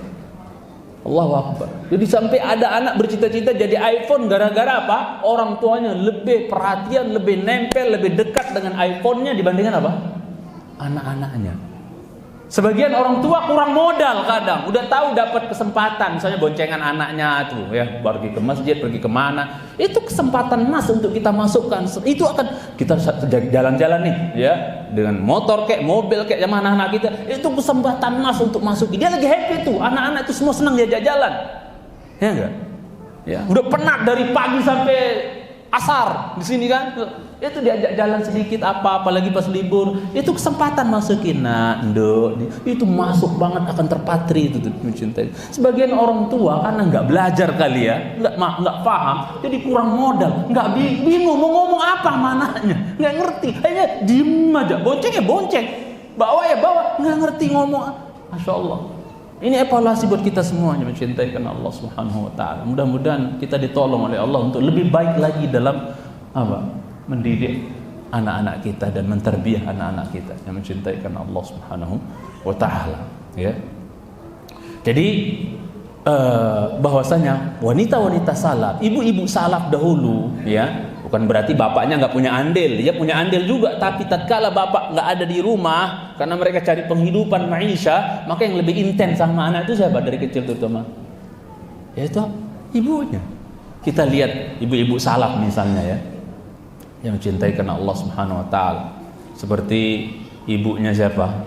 Allahu Akbar. Jadi sampai ada anak bercita-cita jadi iPhone gara-gara apa? Orang tuanya lebih perhatian, lebih nempel, lebih dekat dengan iPhone-nya dibandingkan apa? Anak-anaknya. Sebagian orang tua kurang modal kadang, udah tahu dapat kesempatan, misalnya boncengan anaknya tuh ya, pergi ke masjid, pergi kemana, itu kesempatan emas untuk kita masukkan. Itu akan kita jalan-jalan nih ya, dengan motor kayak mobil kayak sama anak-anak kita, itu kesempatan emas untuk masuki. Dia lagi happy tuh, anak-anak itu semua senang diajak jalan, ya enggak? Ya, udah penat dari pagi sampai asar di sini kan. Itu diajak jalan sedikit apalagi pas libur, itu kesempatan masukin. Nah, itu masuk banget, akan terpatri itu mencintai. Sebagian orang tua karena nggak belajar kali ya, nggak paham, jadi kurang modal, nggak bingung mau ngomong apa mananya, nggak ngerti, hanya diem aja, bonceng ya bonceng, bawa ya bawa, nggak ngerti ngomong. Masya Allah. Ini evaluasi buat kita semuanya mencintai karena Allah Subhanahu Wa Taala. Mudah-mudahan kita ditolong oleh Allah untuk lebih baik lagi dalam apa? Mendidik anak-anak kita dan menterbiah anak-anak kita yang mencintai karena Allah Subhanahu Wa Taala. Ya. Jadi bahwasanya wanita-wanita salaf, ibu-ibu salaf dahulu, ya, bukan berarti bapaknya nggak punya andil, dia punya andil juga, tapi tatkala bapak nggak ada di rumah karena mereka cari penghidupan maisha, maka yang lebih intens sama anak itu siapa dari kecil terutama? Yaitu ibunya. Kita lihat ibu-ibu salaf misalnya ya, yang mencintai karena Allah Subhanahu Wa Taala, seperti ibunya siapa?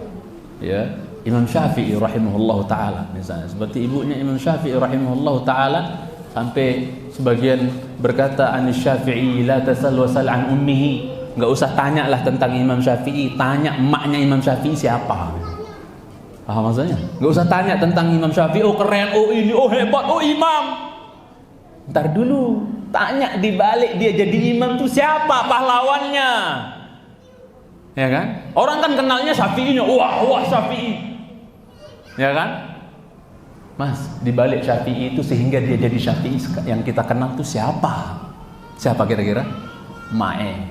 Ya, Imam Syafi'i rahimahullahu taala misalnya, seperti ibunya Imam Syafi'i rahimahullahu taala, sampai sebagian berkata Anis Syafi'i la tasal wasal an ummihi, enggak usah tanyalah tentang Imam Syafi'i, tanya emaknya Imam Syafi'i siapa. Paham maksudnya? Enggak usah tanya tentang Imam Syafi'i, oh keren, oh ini, oh hebat, oh imam. Ntar dulu, tanya di balik dia jadi imam tuh siapa pahlawannya. Ya kan? Orang kan kenalnya Syafi'inya, wah Syafi'i. Ya kan? Mas, di balik Syafi'i itu sehingga dia jadi Syafi'i yang kita kenal itu siapa? Siapa kira-kira? Emaknya.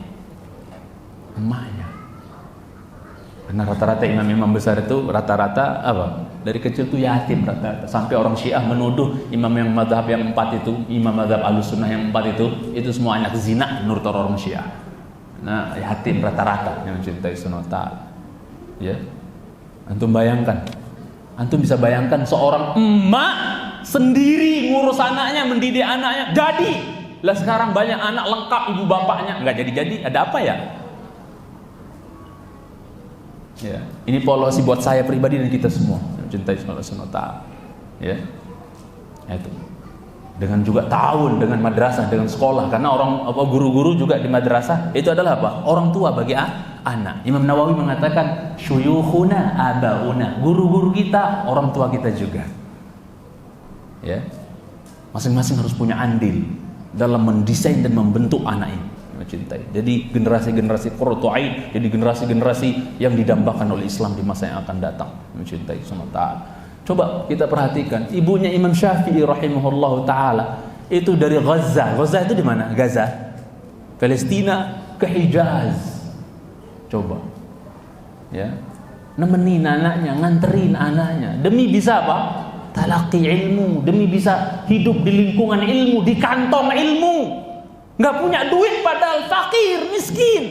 Karena rata-rata imam-imam besar itu rata-rata apa? Dari kecil tuh yatim rata-rata. Sampai orang Syiah menuduh imam yang mazhab yang 4 itu, imam mazhab Ahlussunnah yang 4 itu semua anak zina menurut orang Syiah. Nah, yatim rata-rata yang mencintai sunnah ta'ala. Ya. Antum bayangkan. Antum bisa bayangkan seorang emak sendiri ngurus anaknya, mendidik anaknya. Jadi, lah sekarang banyak anak lengkap ibu bapaknya, enggak jadi-jadi. Ada apa ya? Ya, ini polosi buat saya pribadi dan kita semua mencintai sunnah ta'ala. Ya. Itu. Dengan juga tahun dengan madrasah, dengan sekolah, karena orang guru-guru juga di madrasah itu adalah apa? Orang tua bagi anak. Imam Nawawi mengatakan syuyukhuna abauna, guru-guru kita orang tua kita juga. Ya. Masing-masing harus punya andil dalam mendesain dan membentuk anak ini mencintai. Jadi generasi-generasi qurratu ain, jadi generasi-generasi yang didambakan oleh Islam di masa yang akan datang mencintai sunnah ta'ala. Coba kita perhatikan ibunya Imam Syafi'i rahimahullahu taala itu dari Gaza. Gaza itu di mana? Gaza, Palestina ke Hijaz. Coba, ya, nemenin anaknya, nganterin anaknya demi bisa apa? Talaqi ilmu, demi bisa hidup di lingkungan ilmu, di kantong ilmu. Nggak punya duit padahal fakir, miskin.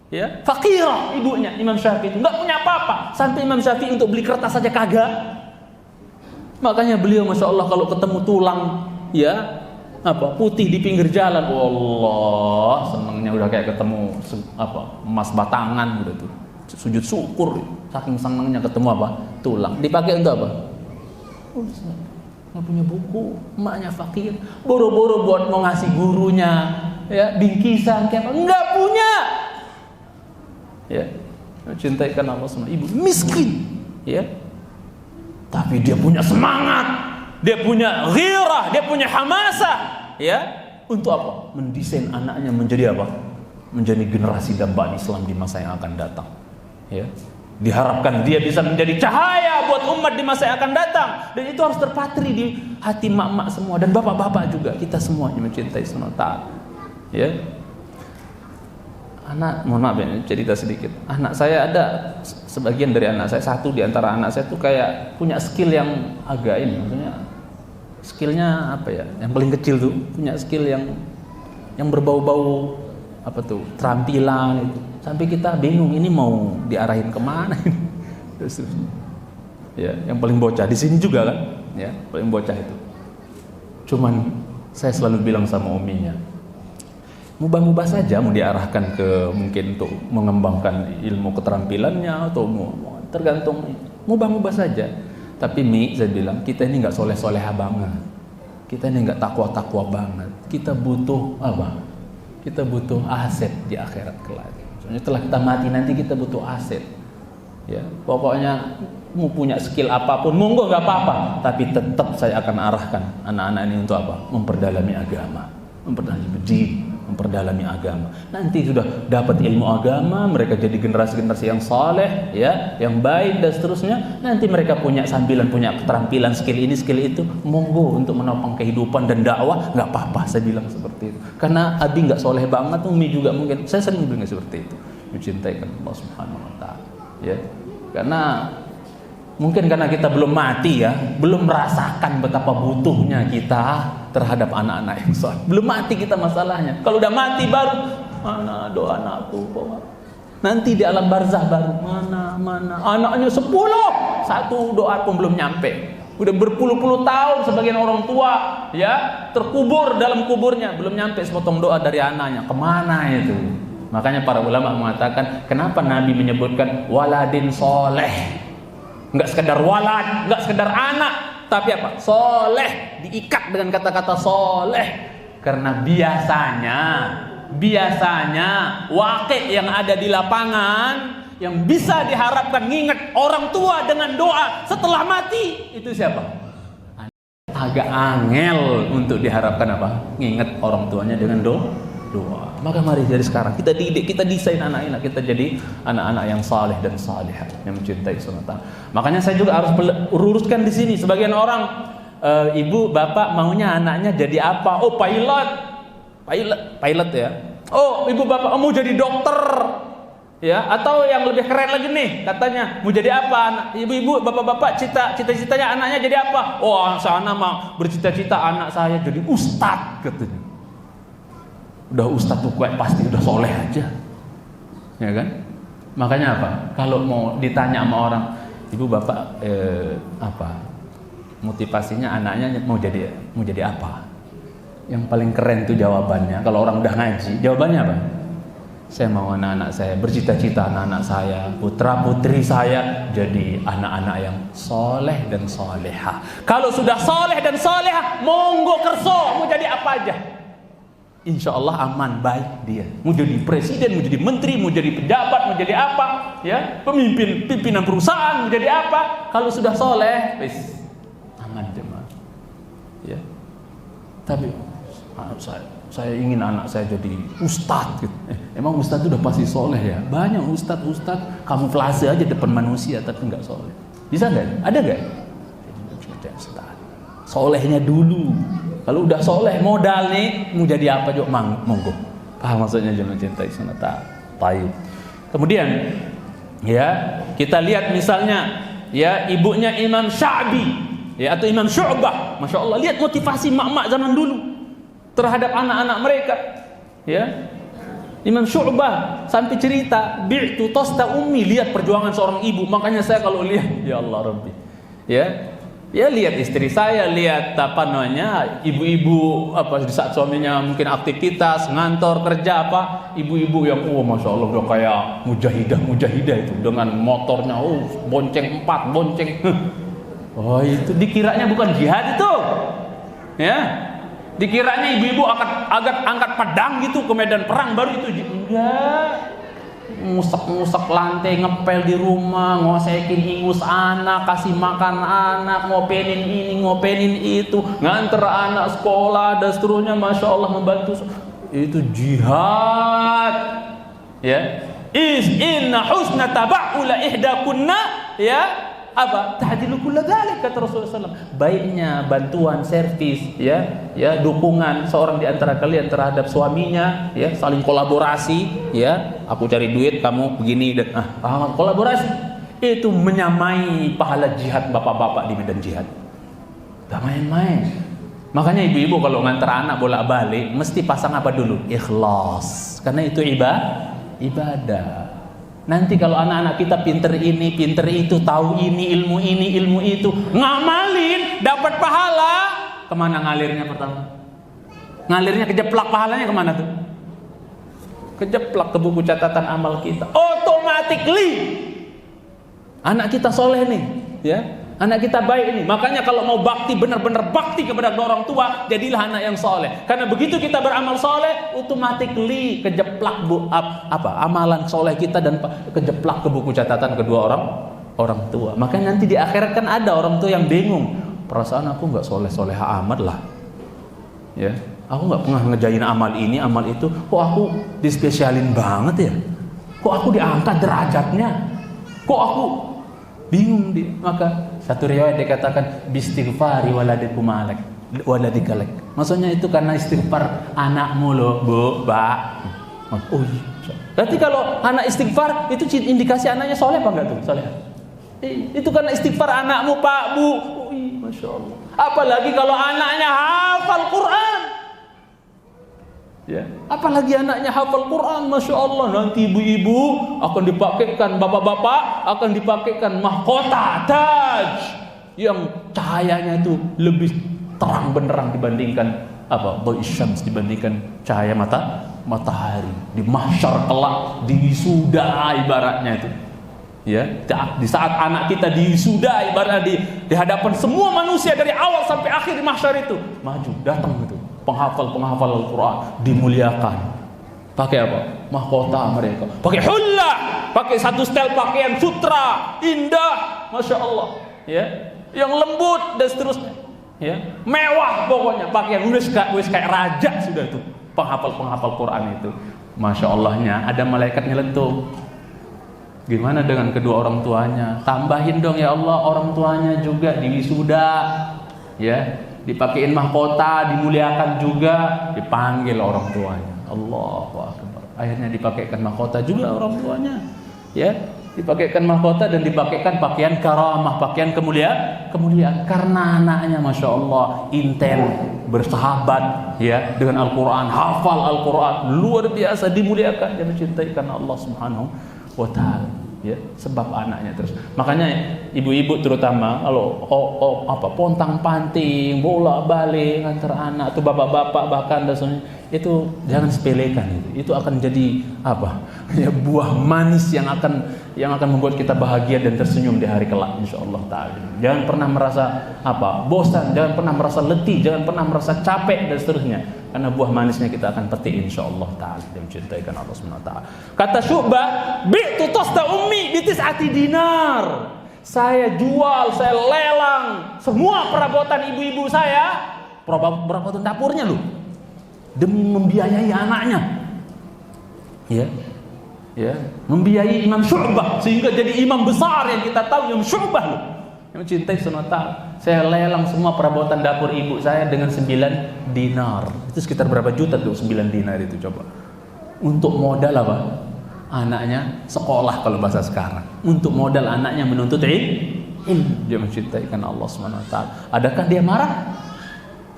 Ya, fakirah ibunya Imam Syafi'i itu nggak punya apa-apa. Sampai Imam Syafi'i untuk beli kertas saja kagak. Makanya beliau masya Allah kalau ketemu tulang ya apa putih di pinggir jalan, Allah senangnya udah kayak ketemu apa emas batangan udah tuh, sujud syukur saking senangnya ketemu apa tulang. Dipakai untuk apa? Nggak punya buku, emaknya fakir, boro-boro buat mau ngasih gurunya ya bingkisan kayak apa, nggak punya. Ya, cintai karena Allah semua. Ibu miskin, ya. Tapi dia punya semangat, dia punya ghirah, dia punya hamasah, ya. Untuk apa? Mendesain anaknya menjadi apa? Menjadi generasi dambaan Islam di masa yang akan datang. Ya. Diharapkan dia bisa menjadi cahaya buat umat di masa yang akan datang. Dan itu harus terpatri di hati mak-mak semua dan bapak-bapak juga. Kita semuanya mencintai sunnah ta'ala. Ya. Anak, mohon maaf ya, cerita sedikit. Anak saya ada, sebagian dari anak saya, satu di antara anak saya tuh kayak punya skill yang agak ini, maksudnya skillnya apa ya? Yang paling kecil tuh punya skill yang berbau-bau apa tuh? Terampilan itu. Sampai kita bingung ini mau diarahin kemana ini. Terus, ya, yang paling bocah di sini juga kan? Ya, paling bocah itu. Cuman saya selalu bilang sama uminya, mubah-mubah saja mau diarahkan ke mungkin untuk mengembangkan ilmu keterampilannya atau tergantung, mubah-mubah saja. Tapi Mi, saya bilang kita ini nggak soleh-soleha banget, kita ini nggak takwa-takwa banget. Kita butuh apa? Kita butuh aset di akhirat kelak. Soalnya setelah kita mati nanti kita butuh aset. Ya, pokoknya mau punya skill apapun, monggo nggak apa-apa. Tapi tetap saya akan arahkan anak-anak ini untuk apa? Memperdalami agama, memperdalami agama. Nanti sudah dapat ilmu agama, mereka jadi generasi-generasi yang saleh, ya, yang baik dan seterusnya. Nanti mereka punya sambilan, punya keterampilan, skill ini, skill itu, monggo untuk menopang kehidupan dan dakwah, nggak apa-apa. Saya bilang seperti itu. Karena Abi nggak soleh banget, Umi juga mungkin. Saya sering bilang seperti itu. Mencintai Allah Subhanahu Wa Taala, ya. Karena mungkin karena kita belum mati ya, belum merasakan betapa butuhnya kita terhadap anak-anak yang soleh. Belum mati kita masalahnya. Kalau udah mati baru mana doa anakku, nanti di alam barzah baru mana anaknya 10, satu doa pun belum nyampe. Udah berpuluh-puluh tahun sebagian orang tua ya terkubur dalam kuburnya, belum nyampe sepotong doa dari anaknya. Kemana itu? Makanya para ulama mengatakan kenapa Nabi menyebutkan waladin soleh. Enggak sekedar walad, enggak sekedar anak, tapi apa? Soleh, diikat dengan kata-kata soleh. Karena biasanya wakil yang ada di lapangan yang bisa diharapkan nginget orang tua dengan doa setelah mati, itu siapa? Agak angel untuk diharapkan apa? Nginget orang tuanya dengan doa. Maka mari dari sekarang kita didik, kita desain anak-anak kita jadi anak-anak yang saleh dan salihah, yang mencintai sunnah. Makanya saya juga harus luruskan di sini. Sebagian orang, ibu bapak maunya anaknya jadi apa? Oh pilot ya. Oh ibu bapak mau jadi dokter ya, atau yang lebih keren lagi nih katanya mau jadi apa? Ibu-ibu bapak-bapak cita-citanya anaknya jadi apa? Oh sana mah bercita-cita anak saya jadi ustadz katanya. Udah ustadz tuh pasti udah soleh aja, ya kan? Makanya apa? Kalau mau ditanya sama orang, ibu bapak apa motivasinya anaknya mau jadi apa? Yang paling keren tuh jawabannya. Kalau orang udah ngaji, jawabannya apa? Saya mau anak-anak saya bercita-cita, anak-anak saya, putra putri saya jadi anak-anak yang soleh dan soleha. Kalau sudah soleh dan soleha, monggo kerso mau jadi apa aja. Insya Allah aman, baik dia. Mau jadi presiden, mau jadi menteri, mau jadi pejabat, mau jadi apa, ya, pimpinan perusahaan, mau jadi apa. Kalau sudah soleh, wis aman jemaah. Ya. Tapi saya ingin anak saya jadi ustadz. Gitu. Emang ustadz itu udah pasti soleh ya? Banyak ustadz kamuflase aja depan manusia tapi nggak soleh. Bisa nggak? Ada nggak? Solehnya dulu. Kalau udah soleh modal nih mau jadi apa juga monggo. Paham maksudnya jangan cintai sunnah tayyib. Kemudian ya kita lihat misalnya ya ibunya Imam Sya'bi ya atau Imam Syu'bah, masya Allah, lihat motivasi mak-mak zaman dulu terhadap anak-anak mereka ya. Imam Syu'bah sampai cerita bi'tu tosta ummi, lihat perjuangan seorang ibu. Makanya saya kalau lihat ya Allah Rabbi ya lihat istri saya, lihat apa namanya ibu-ibu apa di saat suaminya mungkin aktivitas ngantor kerja apa, ibu-ibu yang masya Allah udah kayak mujahidah itu dengan motornya bonceng 4 bonceng. Oh itu dikiranya bukan jihad itu ya, dikiranya ibu-ibu angkat pedang gitu ke medan perang baru itu. Enggak, ngusek lantai, ngepel di rumah, ngosekin ingus anak, kasih makan anak, ngopenin ini, ngopenin itu, nganter anak sekolah dan seterusnya, masya Allah, membantu. Itu jihad ya. Inna husna taba'ula ihdakunna ya Apa? Ta'dilu kulla dzalik, kata Rasulullah SAW. Baiknya bantuan, servis, ya, dukungan seorang di antara kalian terhadap suaminya, ya, saling kolaborasi, ya. Aku cari duit, kamu begini dan kolaborasi. Itu menyamai pahala jihad bapak-bapak di medan jihad. Gak main-main. Makanya ibu-ibu kalau ngantar anak bolak-balik mesti pasang apa dulu? Ikhlas. Karena itu ibadah. Nanti kalau anak-anak kita pinter ini, pinter itu, tahu ini, ilmu itu, ngamalin, dapat pahala, kemana ngalirnya pertama? Ngalirnya kejeplak, pahalanya kemana tuh? Kejeplak ke buku catatan amal kita. Automatically anak kita soleh nih, ya. Anak kita baik ini. Makanya kalau mau bakti, benar-benar bakti kepada orang tua, jadilah anak yang soleh. Karena begitu kita beramal soleh, automatically kejeplak amalan soleh kita dan kejeplak ke buku catatan kedua orang tua. Makanya nanti di akhirat kan ada orang tua yang bingung. Perasaan aku nggak soleh-soleh amat lah. Ya, aku nggak pernah ngejain amal ini, amal itu. Kok aku dispesialin banget ya? Kok aku diangkat derajatnya? Kok aku bingung dia? Maka satu riwayat dikatakan bistighfari waladikum alek waladikalek. Maksudnya itu karena istighfar anakmu loh, Bu, Pak. Oh iya. Berarti kalau anak istighfar itu indikasi anaknya soleh apa enggak tuh? Soleh. Itu karena istighfar anakmu, Pak, Bu. Oh iya, Masya Allah. Apalagi kalau anaknya hafal Quran. Ya. Apalagi anaknya hafal Quran, Masya Allah. Nanti ibu-ibu akan dipakaikan, bapak-bapak akan dipakaikan mahkota taj yang cahayanya itu lebih terang benderang dibandingkan Dha'i syams, dibandingkan cahaya matahari. Di mahsyar kelak, di wisuda ibaratnya itu. Ya, di saat anak kita di wisuda ibaratnya di hadapan semua manusia dari awal sampai akhir di mahsyar itu, maju datang itu penghafal Al-Quran dimuliakan. Pakai apa? Mahkota mereka. Pakai hullah, pakai satu setel pakaian sutra indah, Masya Allah. Ya, yang lembut dan seterusnya. Ya, mewah pokoknya. Pakaian wis kayak raja sudah itu. Penghafal Quran itu. Masya Allahnya ada malaikat nyelentung. Gimana dengan kedua orang tuanya? Tambahin dong ya Allah, orang tuanya juga di wisuda. Ya, dipakein mahkota, dimuliakan juga, dipanggil orang tuanya. Allahu Akbar. Akhirnya dipakaikan mahkota juga orang tuanya. Ya, dipakaikan mahkota dan dipakaikan pakaian karamah, pakaian kemuliaan karena anaknya Masya Allah inten, bersahabat ya dengan Al-Quran, hafal Al-Quran, luar biasa, dimuliakan dan mencintai karena Allah Subhanahu wa ta'ala. Ya, sebab anaknya terus. Makanya ibu-ibu terutama kalau pontang-panting, bolak-balik antar anak atau bapak-bapak bahkan dan itu jangan sepelekan itu. Itu akan jadi ya, buah manis yang akan membuat kita bahagia dan tersenyum di hari kelak insyaallah taala. Jangan pernah merasa bosan, jangan pernah merasa letih, jangan pernah merasa capek dan seterusnya. Karena buah manisnya kita akan petik insyaallah taala dan mencintai karena Allah Subhanahu wa taala. Kata Syu'bah, bi'tu tosta ummi bi tis'ati dinar. Saya jual, saya lelang semua perabotan ibu-ibu saya, perabotan dapurnya loh, demi membiayai anaknya. Ya, membiayai Imam Syu'bah sehingga jadi imam besar yang kita tahu, Imam Syu'bah loh. Yang mencintai Subhanahu wa ta'ala. Saya lelang semua perabotan dapur ibu saya dengan 9 dinar. Itu sekitar berapa juta tuh 9 dinar itu coba. Untuk modal apa? Anaknya sekolah kalau bahasa sekarang. Untuk modal anaknya menuntut ilmu. Dia mencintai karena Allah Subhanahu wa ta'ala. Adakah dia marah?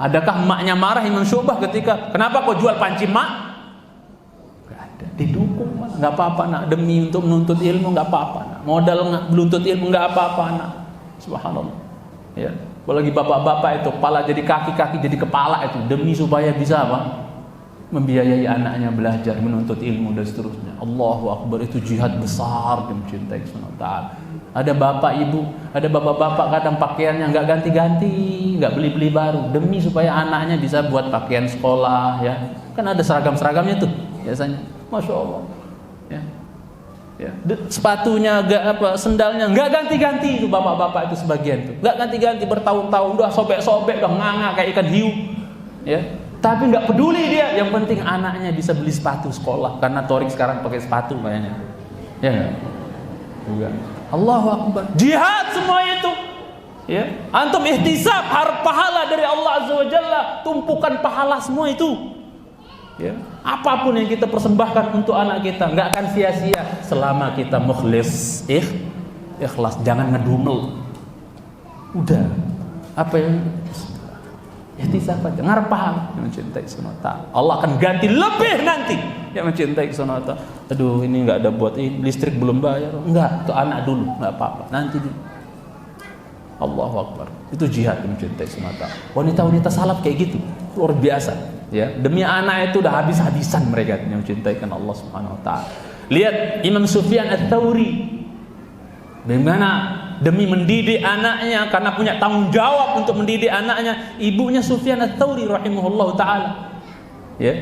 Adakah emaknya marah Imam Syu'bah ketika kenapa kau jual panci mak? Enggak ada. Didukung, enggak apa-apa nak, demi untuk menuntut ilmu enggak apa-apa nak. Modal menuntut ilmu enggak apa-apa nak. Subhanallah. Ya, apalagi bapak-bapak itu kepala jadi kaki jadi kepala itu demi supaya bisa membiayai anaknya belajar, menuntut ilmu dan seterusnya. Allahu Akbar, itu jihad besar dia mencintai Subhanahu wa ta'ala. Ada bapak ibu, ada bapak-bapak kadang pakaiannya enggak ganti-ganti, enggak beli-beli baru demi supaya anaknya bisa buat pakaian sekolah ya. Kan ada seragam-seragamnya tuh biasanya. Masya Allah. Ya. Sepatunya sendalnya enggak ganti-ganti itu bapak-bapak itu sebagian tuh. Enggak ganti-ganti bertahun-tahun, udah sobek-sobek, udah nganga kayak ikan hiu. Ya. Tapi enggak peduli dia, yang penting anaknya bisa beli sepatu sekolah karena Torik sekarang pakai sepatu kayaknya. Ya enggak? Juga. Allahu Akbar. Jihad semua itu. Ya, antum ihtisab harap pahala dari Allah Azza wa Jalla, tumpukan pahala semua itu. Ya, apapun yang kita persembahkan untuk anak kita nggak akan sia-sia selama kita mukhlis, ikhlas, jangan ngedumel. Udah, apa yang ihtisab aja, ngarep pahala yang mencintai sunata. Allah akan ganti lebih nanti yang mencintai sunata. Aduh, ini nggak ada buat ini, listrik belum bayar. Enggak, itu anak dulu, nggak apa-apa, nanti dulu. Allahu Akbar. Itu jihad mencintai semata. Wanita-wanita salaf kayak gitu, luar biasa. Ya, demi anak itu udah habis-habisan mereka yang mencintaikan Allah Subhanahu wa taala. Lihat Imam Sufyan Ats-Tsauri. Bagaimana demi mendidik anaknya, karena punya tanggung jawab untuk mendidik anaknya, ibunya Sufyan Ats-Tsauri rahimahullahu taala. Ya.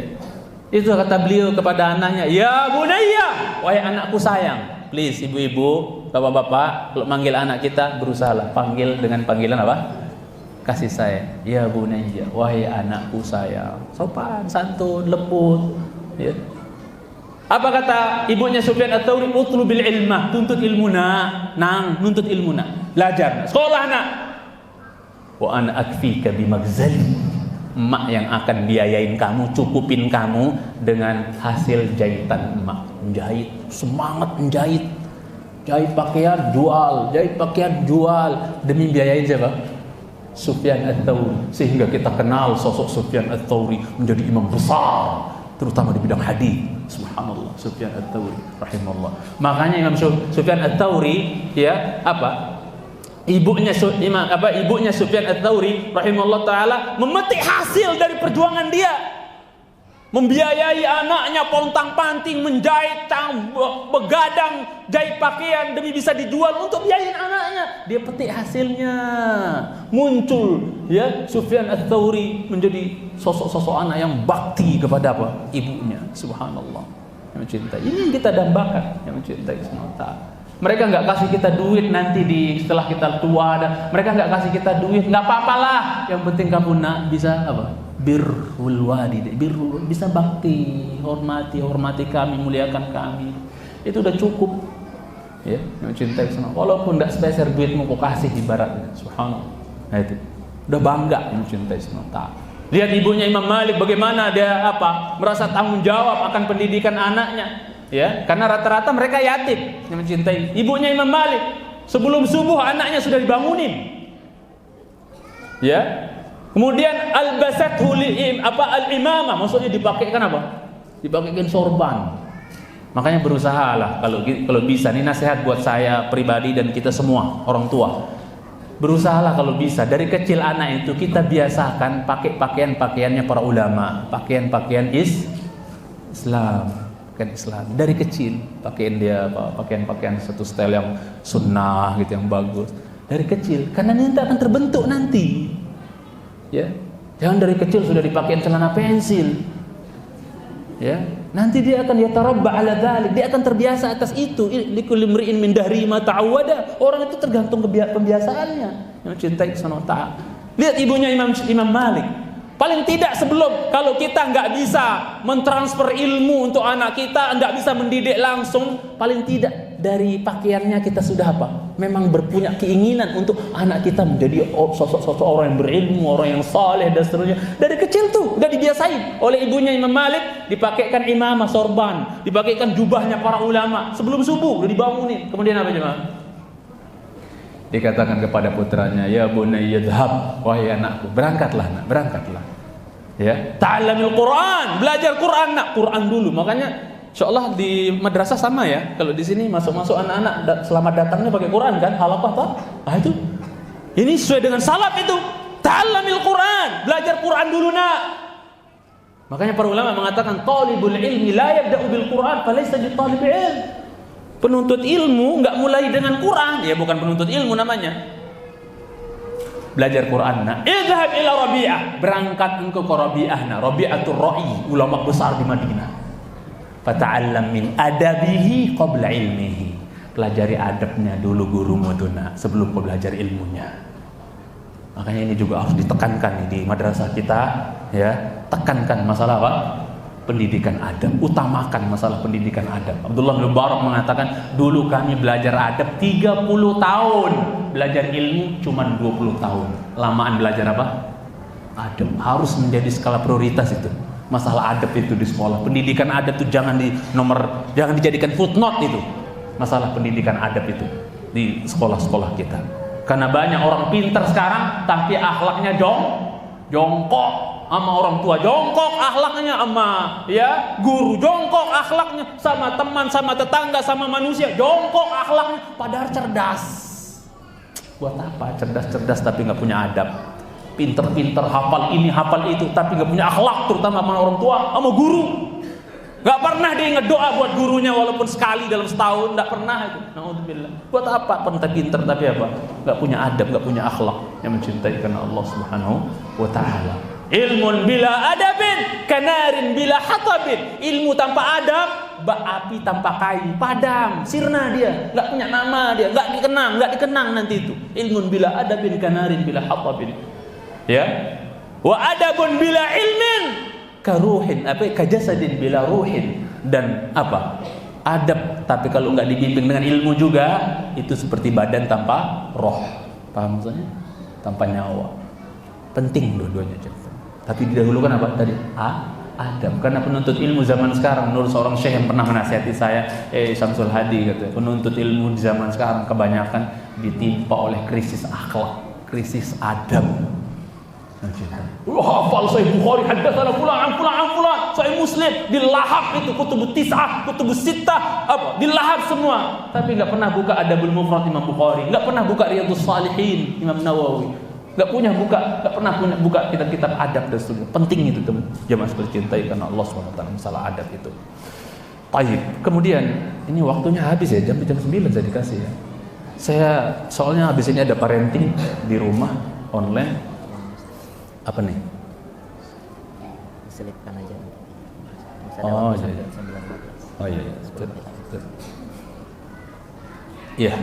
Itu kata beliau kepada anaknya, "Ya bunayya, wahai anakku sayang." Please ibu-ibu, bapak-bapak, kalau manggil anak kita berusahalah panggil dengan panggilan apa? Kasih sayang. Ya bunayya, wahai anakku sayang. Sopan, santun, lembut. Ya. Apa kata ibunya Sufyan Ats-Tsauri? Utlubil ilmah, tuntut ilmuna. Nang, nuntut ilmuna. Belajar, sekolah nak. Wa ana akfika bimagzali. Emak yang akan biayain kamu, cukupin kamu dengan hasil jahitan emak. Menjahit, semangat menjahit. Jahit pakaian, jual. Jahit pakaian, jual. Demi biayain siapa? Sufyan Ats-Tsauri. Sehingga kita kenal sosok Sufyan Ats-Tsauri menjadi imam besar, terutama di bidang hadis. Subhanallah, Sufyan Ats-Tsauri rahimahullah. Makanya Imam Sufyan Ats-Tsauri, ya, apa? Ibunya Sufyan Ats-Tsauri rahimahullah taala memetik hasil dari perjuangan dia. Membiayai anaknya pontang-panting, menjahit, begadang, jahit pakaian demi bisa dijual untuk biayain anaknya. Dia petik hasilnya. Muncul ya Sufyan Ats-Tsauri menjadi sosok-sosok anak yang bakti kepada apa? Ibunya. Subhanallah. Yang mencintai. Ini yang kita dambakan, yang mencintai semata. Mereka nggak kasih kita duit nanti setelah kita tua. Mereka nggak kasih kita duit, nggak apa-apalah. Yang penting kamu bisa apa? Birrul walidayni, bisa bakti, hormati kami, muliakan kami. Itu udah cukup. Ya, yang mencintai semua. Walaupun nggak spesial duitmu kau kasih ibaratnya. Subhanallah. Nah itu. Udah bangga yang mencintai semua. Lihat ibunya Imam Malik bagaimana dia merasa tanggung jawab akan pendidikan anaknya. Ya, karena rata-rata mereka yatim yang mencintai. Ibunya Imam Malik sebelum subuh anaknya sudah dibangunin. Ya. Kemudian albasathu al-imamah, maksudnya dipakaikan apa? Dipakaikan sorban. Makanya berusahalah kalau bisa, ini nasihat buat saya pribadi dan kita semua orang tua. Berusahalah kalau bisa dari kecil anak itu kita biasakan pakai pakaiannya para ulama, pakaian Islam. Dari kecil pakaian satu style yang sunnah gitu, yang bagus dari kecil, karena nanti akan terbentuk nanti. Ya, jangan dari kecil sudah dipakai celana pensil. Ya, nanti dia akan yatarabba ala dzalik, dia akan terbiasa atas itu. Likulli imri'in min dahri ma ta'awwada. Orang itu tergantung pembiasaannya. Yang mencintai Subhanahu wa ta'ala. Lihat ibunya Imam Malik. Paling tidak sebelum, kalau kita nggak bisa mentransfer ilmu untuk anak kita, nggak bisa mendidik langsung, paling tidak dari pakaiannya kita sudah memang berpunya keinginan untuk anak kita menjadi sosok-sosok orang yang berilmu, orang yang saleh dan seterusnya. Dari kecil tuh udah dibiasain oleh ibunya Imam Malik, dipakaikan imamah sorban, dipakaikan jubahnya para ulama sebelum subuh udah dibangunin. Kemudian apa jemaah? Dikatakan kepada putranya, ya bunayya dhhab, wahai anakku, berangkatlah nak, berangkatlah. Ya, ta'allamil Quran, belajar Quran nak, Quran dulu. Makanya insyaallah di madrasah sama ya. Kalau di sini masuk anak-anak selamat datangnya pakai Quran kan, halaqah apa? Ah itu. Ini sesuai dengan salaf itu. Ta'allamil Quran, belajar Quran dulu nak. Makanya para ulama mengatakan talibul ilmi la yabda'u bil Quran falaysa bi talibil ilm. Penuntut ilmu enggak mulai dengan Quran, ya bukan penuntut ilmu namanya. Belajar Quran nak. Idhhab ila Rabi'ah, berangkat engkau ke Rabi'ah nak. Rabi'atul Ra'i, ulama besar di Madinah. Fata'allam min adabihi qabla ilmihi. Pelajari adabnya dulu gurumu tuh nak, sebelum kau belajar ilmunya. Makanya ini juga harus ditekankan di madrasah kita, ya. Tekankan masalah pendidikan adab, utamakan masalah pendidikan adab. Abdullah bin Mubarak mengatakan, dulu kami belajar adab 30 tahun, belajar ilmu cuma 20 tahun. Lamaan belajar apa? Adab. Harus menjadi skala prioritas itu. Masalah adab itu di sekolah. Pendidikan adab itu jangan dijadikan footnote itu. Masalah pendidikan adab itu di sekolah-sekolah kita. Karena banyak orang pintar sekarang tapi akhlaknya jongkok. Sama orang tua jongkok akhlaknya, sama ya guru jongkok akhlaknya, sama teman, sama tetangga, sama manusia jongkok akhlaknya, padahal cerdas. Buat apa cerdas tapi nggak punya adab? Pinter-pinter hafal ini hafal itu tapi nggak punya akhlak, terutama sama orang tua, sama guru. Nggak pernah dia ngedoa buat gurunya walaupun sekali dalam setahun, nggak pernah itu. Naudzubillah. Buat apa? Pinter tapi apa? Nggak punya adab, nggak punya akhlak yang mencintai karena Allah Subhanahu wa Ta'ala. Ilmun bila adabin kanarin bila hatabin. Ilmu tanpa adab, api tanpa kain, padam, sirna dia, nggak punya nama dia, nggak dikenang nanti itu. Ilmun bila adabin kanarin bila hatabin. Ya, wa adabun bila ilmin karuhin, kajasadin bila ruhin. Dan apa? Adab tapi kalau nggak dibimbing dengan ilmu juga, itu seperti badan tanpa roh. Paham maksudnya? Tanpa nyawa. Penting dua-duanya cerita. Tapi didahulukan apa tadi? Adab. Karena penuntut ilmu zaman sekarang, menurut seorang syekh yang pernah menasihati saya, Syamsul Hadi, kata, penuntut ilmu di zaman sekarang kebanyakan ditimpa oleh krisis akhlak, krisis adab. Hafal Sahih Bukhari, haddatsana fulan, Sahih Muslim, dilahap itu kutubut tis'ah, kutubus sittah, dilahap semua. Tapi enggak pernah buka Adabul Mufrad Imam Bukhari, enggak pernah buka Riyadhus Shalihin Imam Nawawi. Nggak pernah punya buka kitab-kitab adab dan sebagainya. Penting itu teman jamaah sekalian cintai karena Allah SWT, masalah adab itu. Baik. Kemudian ini waktunya habis ya, jam 9 saya dikasih ya. Saya soalnya habis ini ada parenting di rumah online. Apa nih? Selipkan aja. Oh iya. Oh iya. Iya.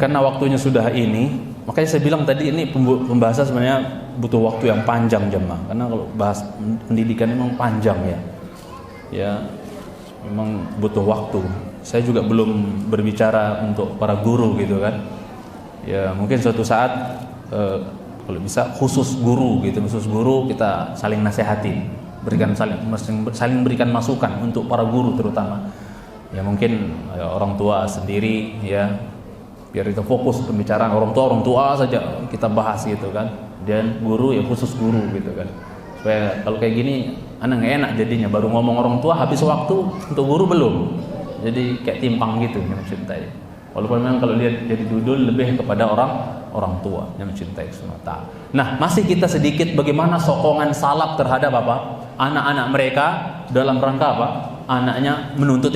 Karena waktunya sudah ini, makanya saya bilang tadi ini pembahasan sebenarnya butuh waktu yang panjang jemaah. Karena kalau bahas pendidikan memang panjang ya. Ya, memang butuh waktu. Saya juga belum berbicara untuk para guru gitu kan. Ya, mungkin suatu saat kalau bisa khusus guru kita saling nasihati, saling berikan masukan untuk para guru terutama. Ya mungkin orang tua sendiri ya, biar kita fokus pembicaraan orang tua saja kita bahas gitu kan, dan guru ya khusus guru gitu kan, supaya kalau kayak gini anak nggak enak jadinya, baru ngomong orang tua habis waktu untuk guru belum, jadi kayak timpang gitu yang mencintai. Walaupun memang kalau lihat jadi dudul lebih kepada orang tua yang mencintai semata. Nah, masih kita sedikit bagaimana sokongan salaf terhadap apa anak-anak mereka dalam rangka apa, anaknya menuntut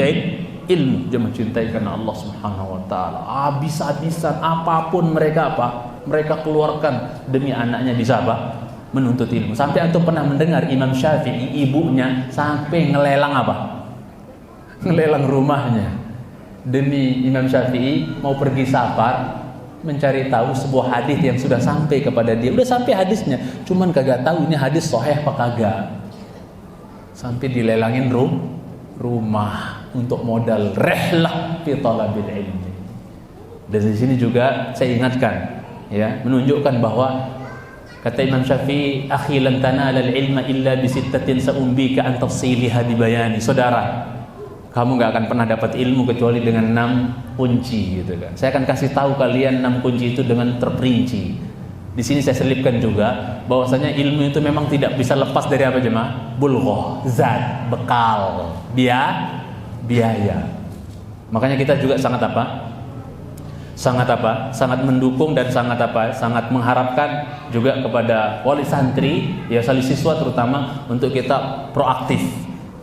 ilmu, dia mencintai karena Allah Subhanahu wa Ta'ala. Habis-habisan apapun mereka keluarkan demi anaknya bisa menuntut ilmu. Sampai antum pernah mendengar Imam Syafi'i ibunya sampai ngelelang ngelelang rumahnya demi Imam Syafi'i mau pergi safar mencari tahu sebuah hadis yang sudah sampai kepada dia. Udah sampai hadisnya, cuman kagak tahu ini hadis sahih apa kagak. Sampai dilelangin rumah untuk modal rehlah fi talabil ilmi. Dan di sini juga saya ingatkan ya, menunjukkan bahwa kata Imam Syafi'i, akhi lan tanala al-ilma illa bi sittatin sa'umbika an tafsiliha bi bayani. Saudara, kamu enggak akan pernah dapat ilmu kecuali dengan 6 kunci gitu kan. Saya akan kasih tahu kalian 6 kunci itu dengan terperinci. Di sini saya selipkan juga bahwasanya ilmu itu memang tidak bisa lepas dari apa jemaah? Bulghah, zat, bekal, biaya. Makanya kita juga sangat mendukung dan sangat mengharapkan juga kepada wali santri ya, wali siswa terutama, untuk kita proaktif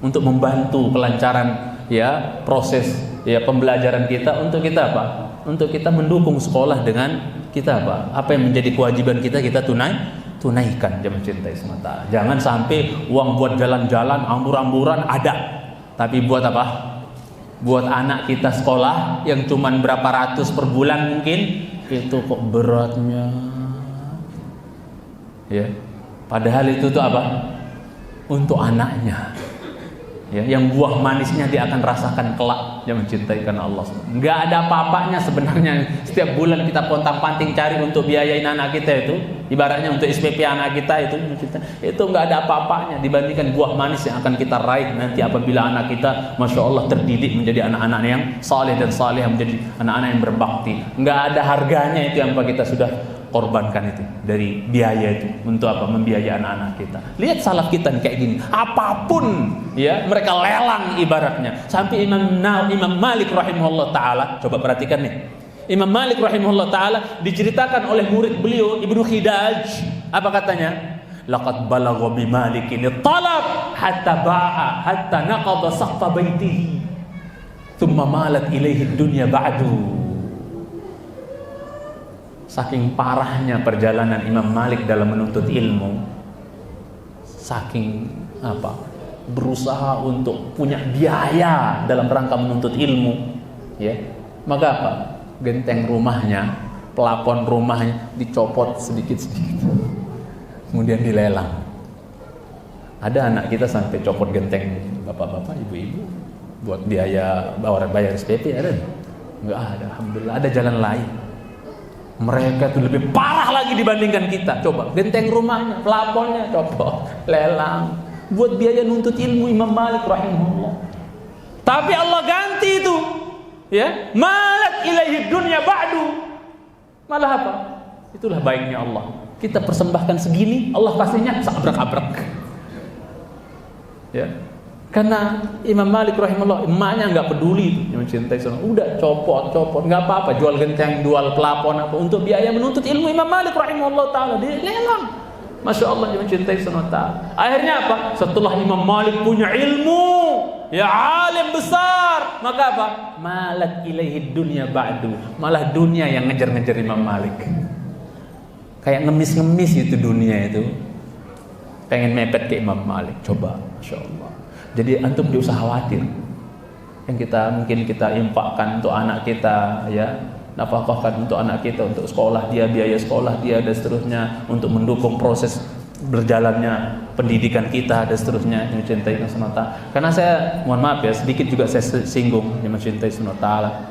untuk membantu kelancaran ya proses ya pembelajaran kita, untuk kita untuk kita mendukung sekolah dengan kita apa yang menjadi kewajiban kita tunaikan. Jangan cintai semata. Jangan sampai uang buat jalan-jalan ambur-amburan ada, tapi buat buat anak kita sekolah yang cuman berapa ratus per bulan mungkin, itu kok beratnya ya. Padahal itu tuh untuk anaknya. Ya, yang buah manisnya dia akan rasakan kelak, dia mencintai karena Allah. Nggak ada apa-apanya sebenarnya setiap bulan kita pontang-panting cari untuk biayain anak kita itu, ibaratnya untuk SPP anak kita itu nggak ada apa-apanya dibandingkan buah manis yang akan kita raih nanti apabila anak kita, masya Allah, terdidik menjadi anak-anak yang saleh dan saleh, menjadi anak-anak yang berbakti. Nggak ada harganya itu yang kita sudah korbankan itu dari biaya itu untuk apa? Membiayai anak-anak kita. Lihat salaf kita nih kayak gini, apapun ya mereka lelang ibaratnya. Sampai Imam Malik rahimahullah taala, coba perhatikan nih, Imam Malik rahimahullah taala diceritakan oleh murid beliau Ibnu Khidaj, apa katanya? Laqad balagha bi Malikin talab hatta ba'a hatta naqada saqfa baitihi thumma malat ilaihi dunya ba'du. Saking parahnya perjalanan Imam Malik dalam menuntut ilmu, saking berusaha untuk punya biaya dalam rangka menuntut ilmu, ya, maka apa? Genteng rumahnya, plafon rumahnya dicopot sedikit-sedikit, kemudian dilelang. Ada anak kita sampai copot genteng bapak-bapak, ibu-ibu buat biaya bayar SPP, ada? Enggak ada, alhamdulillah. Ada jalan lain. Mereka itu lebih parah lagi dibandingkan kita. Coba, genteng rumahnya, plafonnya copot, lelang, buat biaya nuntut ilmu Imam Malik rahimahullah. Tapi Allah ganti itu, ya, malat ilaihi dunya ba'du. Malah apa? Itulah baiknya Allah. Kita persembahkan segini, Allah kasihnya seabrak-abrak. Ya. Karena Imam Malik rahimahullah, emaknya nggak peduli itu, yang mencintai sunnah, udah copot, nggak apa-apa, jual genteng, jual plafon apa untuk biaya menuntut ilmu Imam Malik rahimahullah taala, dia lelang. Masya Allah, dia mencintai sunnah taala. Akhirnya apa? Setelah Imam Malik punya ilmu, ya alim besar, maka apa? Malat ilaihi dunya ba'du, malah dunia yang ngejar-ngejar Imam Malik. Kayak ngemis-ngemis itu dunia itu, pengen mepet ke Imam Malik. Coba, Masya Allah. Jadi antum tidak usah khawatir. Yang mungkin kita infakkan untuk anak kita, ya, nafkahkan untuk anak kita, untuk sekolah dia, biaya sekolah dia dan seterusnya, untuk mendukung proses berjalannya pendidikan kita dan seterusnya, yang mencintai sunnah ta'ala. Karena saya mohon maaf ya, sedikit juga saya singgung yang mencintai sunnah ta'ala.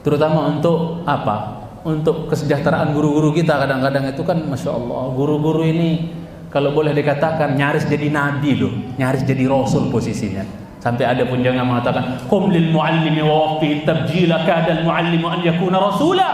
Terutama untuk apa? Untuk kesejahteraan guru-guru kita. Kadang-kadang itu kan Masya Allah, guru-guru ini kalau boleh dikatakan nyaris jadi nabi loh, nyaris jadi rasul posisinya. Sampai ada pun yang mengatakan, "Qum lil muallimi wa wafi tabjila kadal muallimu an yakuna rasula."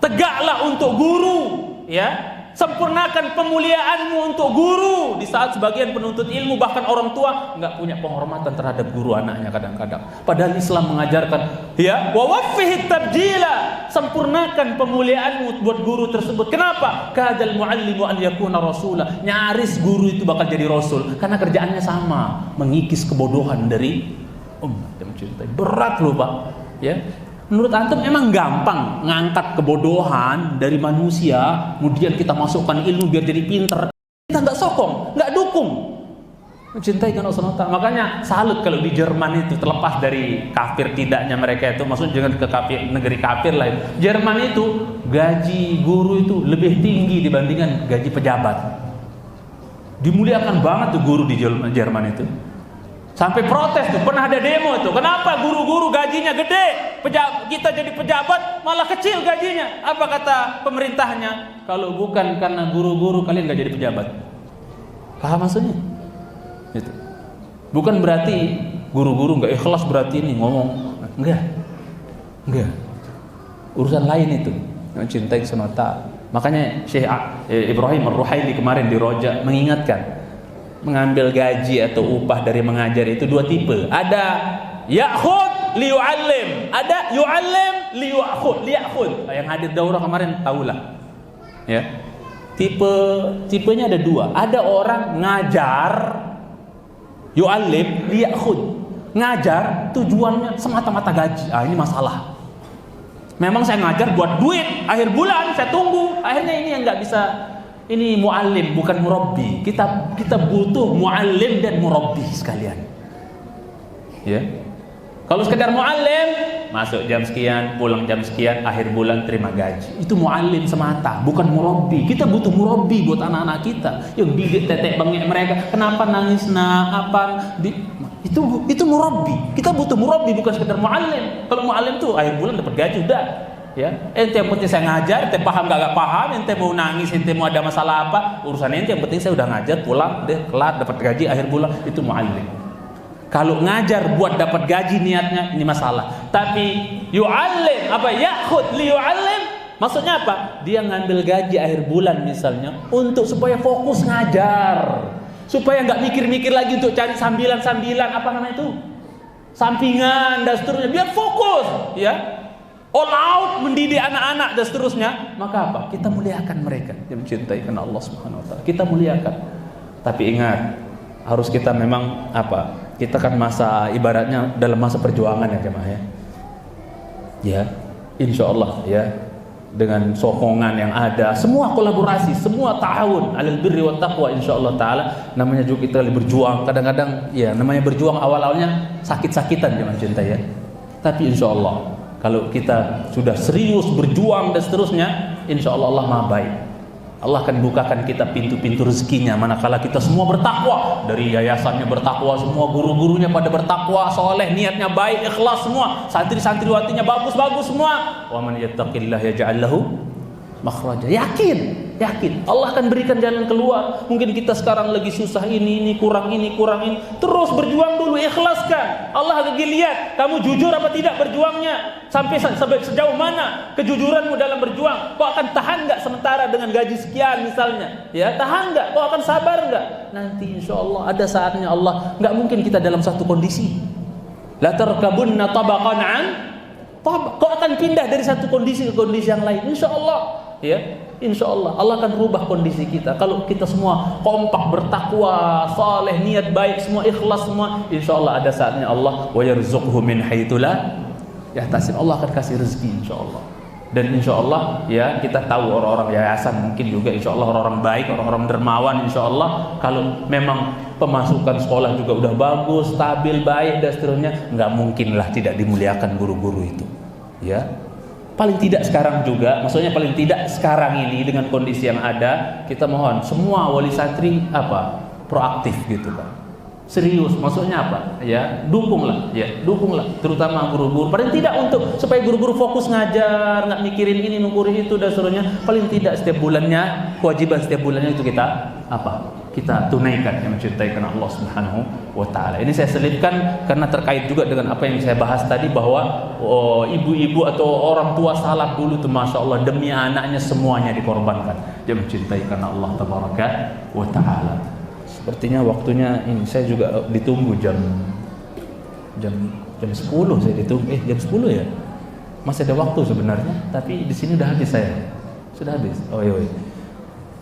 Tegaklah untuk guru, ya. Sempurnakan pemuliaanmu untuk guru. Di saat sebagian penuntut ilmu, bahkan orang tua, nggak punya penghormatan terhadap guru anaknya kadang-kadang. Padahal Islam mengajarkan, ya, wa wafihi tabjila, sempurnakan pemuliaanmu buat guru tersebut. Kenapa? Kadal muallimu an yakuna rasula, nyaris guru itu bakal jadi rasul, karena kerjaannya sama, mengikis kebodohan dari umat yang mencintai. Berat loh Pak, ya. Menurut antum emang gampang ngangkat kebodohan dari manusia, kemudian kita masukkan ilmu biar jadi pinter? Kita nggak sokong, nggak dukung. Mencintai kan Allah. Makanya salut kalau di Jerman itu, terlepas dari kafir tidaknya mereka itu, maksudnya jangan ke kafir, negeri kafir lain. Jerman itu gaji guru itu lebih tinggi dibandingkan gaji pejabat. Dimuliakan banget tuh guru di Jerman itu. Sampai protes tuh, pernah ada demo tuh. Kenapa guru-guru gajinya gede, kita jadi pejabat malah kecil gajinya? Apa kata pemerintahnya? Kalau bukan karena guru-guru kalian gak jadi pejabat. Paham maksudnya? Gitu. Bukan berarti guru-guru gak ikhlas berarti ini ngomong. Enggak. Urusan lain itu. Mencintai sunnah ta'ala. Makanya Syekh Ibrahim Ar-Ruhaili kemarin di Roja mengingatkan, mengambil gaji atau upah dari mengajar itu dua tipe. Ada ya'khud liyu'allim, ada yu'allim liya'khud. Yang hadir daurah kemarin tahulah. Ya. Tipenya ada dua. Ada orang ngajar yu'allim liya'khud. Ngajar tujuannya semata-mata gaji. Ini masalah. Memang saya ngajar buat duit, akhir bulan saya tunggu. Akhirnya ini yang enggak bisa. Ini muallim bukan murabbi. Kita butuh muallim dan murabbi sekalian. Ya. Kalau sekedar muallim, masuk jam sekian, pulang jam sekian, akhir bulan terima gaji. Itu muallim semata, bukan murabbi. Kita butuh murabbi buat anak-anak kita. Yang didik tetek bengek mereka, kenapa nangis itu murabbi. Kita butuh murabbi, bukan sekedar muallim. Kalau muallim tuh akhir bulan dapat gaji udah. Ya, ente yang penting saya ngajar, ente paham gak paham, ente mau nangis, ente mau ada masalah apa, urusan ente, yang penting saya udah ngajar, pulang deh, kelar, dapat gaji akhir bulan, itu muallim. Kalau ngajar buat dapat gaji niatnya, ini masalah. Tapi yu'allim, ya'khud li yu'allim, maksudnya apa? Dia ngambil gaji akhir bulan misalnya untuk supaya fokus ngajar, supaya nggak mikir-mikir lagi untuk cari sambilan-sambilan sampingan dan seterusnya, biar fokus, ya. All out mendidik anak-anak dan seterusnya. Maka apa? Kita muliakan mereka yang mencintai karena Allah Subhanahu wa taala. Kita muliakan. Tapi ingat, harus kita memang kita kan ibaratnya dalam masa perjuangan ya jemaah ya. Ya, insyaallah ya, dengan sokongan yang ada, semua kolaborasi, semua ta'awun 'alal birri wat taqwa insyaallah taala. Namanya juga kita berjuang, kadang-kadang ya namanya berjuang awal-awalnya sakit-sakitan jemaah cinta ya. Tapi insyaallah kalau kita sudah serius berjuang dan seterusnya, insyaallah Allah Maha baik. Allah akan bukakan kita pintu-pintu rezekinya manakala kita semua bertakwa. Dari yayasannya bertakwa, semua guru-gurunya pada bertakwa, soleh, niatnya baik, ikhlas semua, santri-santriwatinya bagus-bagus semua. Wa man yattaqillaha yaj'al lahu makhraja. Yakin Allah akan berikan jalan keluar. Mungkin kita sekarang lagi susah ini kurang ini, terus berjuang dulu, ikhlaskan. Allah lagi lihat kamu jujur apa tidak berjuangnya, sampai sejauh mana kejujuranmu dalam berjuang. Kau akan tahan nggak sementara dengan gaji sekian misalnya, ya tahan nggak? Kau akan sabar nggak? Nanti insyaallah ada saatnya Allah. Nggak mungkin kita dalam satu kondisi. La tarkabunna tabaqan an tabaq. Kau akan pindah dari satu kondisi ke kondisi yang lain, insyaallah. Ya, insyaallah Allah akan rubah kondisi kita. Kalau kita semua kompak bertakwa, saleh, niat baik, semua ikhlas semua, insyaallah ada saatnya Allah wa yarzuqhu min haitsu la yahtasib. Allah akan kasih rezeki insyaallah. Dan insyaallah ya kita tahu orang-orang yayasan mungkin juga insyaallah orang-orang baik, orang-orang dermawan insyaallah. Kalau memang pemasukan sekolah juga udah bagus, stabil, baik dan seterusnya, nggak mungkinlah tidak dimuliakan guru-guru itu. Ya. Paling tidak sekarang juga, maksudnya paling tidak sekarang ini dengan kondisi yang ada, kita mohon semua wali santri proaktif gitu kan. Serius, maksudnya ya, dukunglah, terutama guru-guru. Paling tidak untuk supaya guru-guru fokus ngajar, nggak mikirin ini, mikirin itu dan seterusnya. Paling tidak setiap bulannya, kewajiban setiap bulannya itu kita kita tunaikan yang mencintai karena Allah Subhanahu wa taala. Ini saya selipkan karena terkait juga dengan apa yang saya bahas tadi, bahwa ibu-ibu atau orang tua salaf dulu tuh Masya Allah demi anaknya semuanya dikorbankan. Dia mencintai karena Allah Tabaraka wa taala. Sepertinya waktunya ini saya juga ditunggu jam 10 saya ditunggu. Jam 10 ya? Masih ada waktu sebenarnya, tapi di sini udah habis saya. Sudah habis. Oh iya.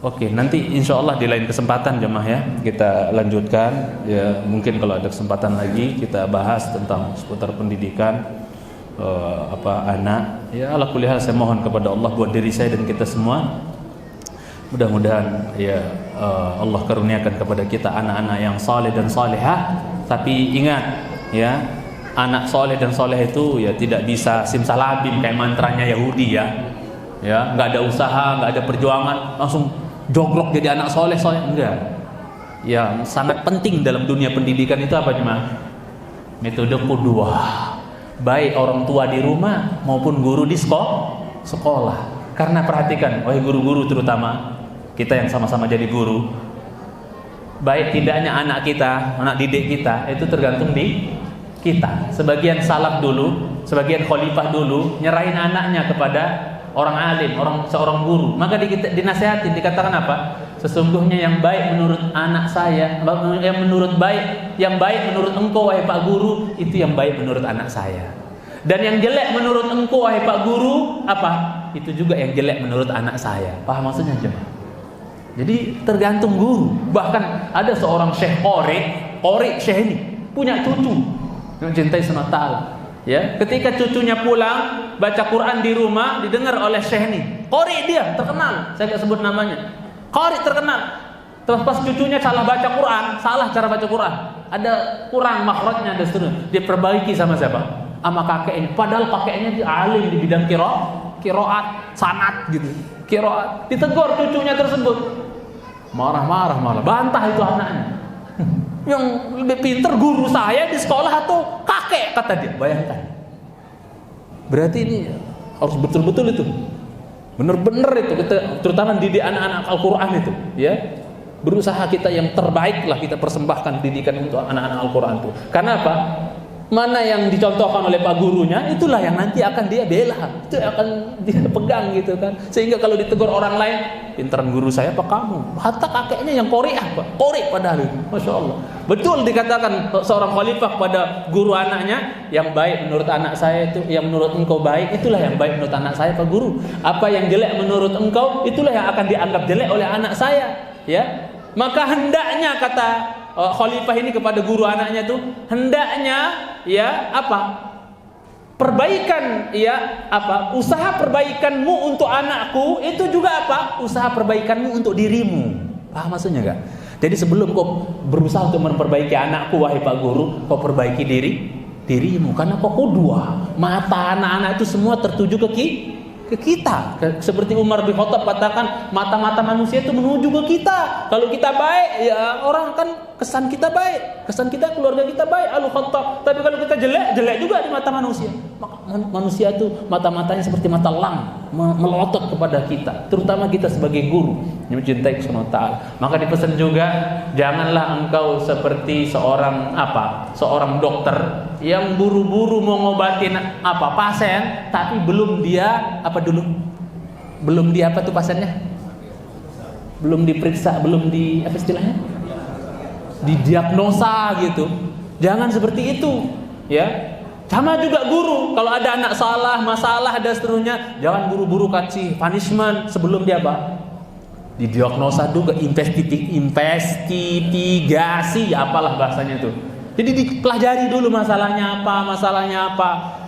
Oke, nanti insya Allah di lain kesempatan jemaah ya kita lanjutkan. Ya mungkin kalau ada kesempatan lagi kita bahas tentang seputar pendidikan anak. Ya ala kulli hal saya mohon kepada Allah buat diri saya dan kita semua. Mudah-mudahan ya Allah karuniakan kepada kita anak-anak yang saleh dan salehah. Tapi ingat ya, anak saleh dan saleh itu ya tidak bisa simsalabim kayak mantranya Yahudi ya. Ya, nggak ada usaha, nggak ada perjuangan langsung jogrok jadi anak soleh enggak. Yang sangat penting dalam dunia pendidikan itu apa cuma metode qudwah, baik orang tua di rumah maupun guru di sekolah. Karena perhatikan, guru-guru terutama kita yang sama-sama jadi guru, baik tidaknya anak kita, anak didik kita itu tergantung di kita. Sebagian salaf dulu, sebagian khalifah dulu nyerahin anaknya kepada orang alim, seorang guru. Maka dinasihatin, dikatakan apa? Sesungguhnya yang baik menurut anak saya, yang baik menurut engkau wahai Pak Guru, itu yang baik menurut anak saya. Dan yang jelek menurut engkau wahai Pak Guru, itu juga yang jelek menurut anak saya. Paham maksudnya jemaah? Jadi tergantung guru. Bahkan ada seorang syekh qori syekh ini punya cucu yang mencintai sunnah ta'ala. Ya, ketika cucunya pulang baca Quran di rumah didengar oleh syekh ini. Qori dia terkenal, saya enggak sebut namanya. Qori terkenal. Terus pas cucunya salah baca Quran, salah cara baca Quran. Ada kurang makhrajnya dan seterusnya. Dia perbaiki sama siapa? sama kakeknya, padahal kakeknya dia alim di bidang qiraat, sanad gitu. Qiraat. Ditegur cucunya tersebut. Marah-marah malah, bantah itu anaknya. Yang lebih pintar guru saya di sekolah atau kakek, kata dia. Bayangkan. Berarti ini harus betul-betul itu. Benar-benar itu kita, terutama didik anak-anak Al-Qur'an itu, ya. Berusaha kita yang terbaik lah kita persembahkan didikan untuk anak-anak Al-Qur'an itu. Karena apa? Mana yang dicontohkan oleh pak gurunya, itulah yang nanti akan dia bela, itu akan dia pegang gitu kan. Sehingga kalau ditegur orang lain, pintaran guru saya apa kamu? Hatta kakeknya yang Korea, Korea padahal itu. Masya Allah. Betul dikatakan seorang khalifah pada guru anaknya, yang baik menurut anak saya itu, yang menurut engkau baik, itulah yang baik menurut anak saya pak guru. Apa yang jelek menurut engkau, itulah yang akan dianggap jelek oleh anak saya. Ya, maka hendaknya kata khalifah ini kepada guru anaknya tuh, hendaknya ya apa? Perbaikan ya apa? Usaha perbaikanmu untuk anakku itu juga apa? Usaha perbaikanmu untuk dirimu. Paham maksudnya enggak? Jadi sebelum kau berusaha untuk memperbaiki anakku wahai Pak Guru, kau perbaiki dirimu, karena kau qudwah. Mata anak-anak itu semua tertuju ke kita. Seperti Umar bin Khattab katakan, mata-mata manusia itu menuju ke kita. Kalau kita baik, ya orang kan kesan kita baik, kesan kita keluarga kita baik, Al-Khattab. Tapi kalau kita jelek juga di mata manusia. Maka manusia itu mata-matanya seperti mata elang, melotot kepada kita, terutama kita sebagai guru yang mencintai Subhanahu wa ta'ala. Maka dipesan juga, janganlah engkau seperti seorang dokter yang buru-buru mau ngobatin pasien, tapi belum dia pasiennya belum diperiksa, belum didiagnosa gitu. Jangan seperti itu, ya. Sama juga guru, kalau ada anak salah, masalah dan seterusnya, jangan buru-buru kasih punishment sebelum dia didiagnosa juga, investigasi, apalah bahasanya itu. Jadi dipelajari dulu masalahnya apa,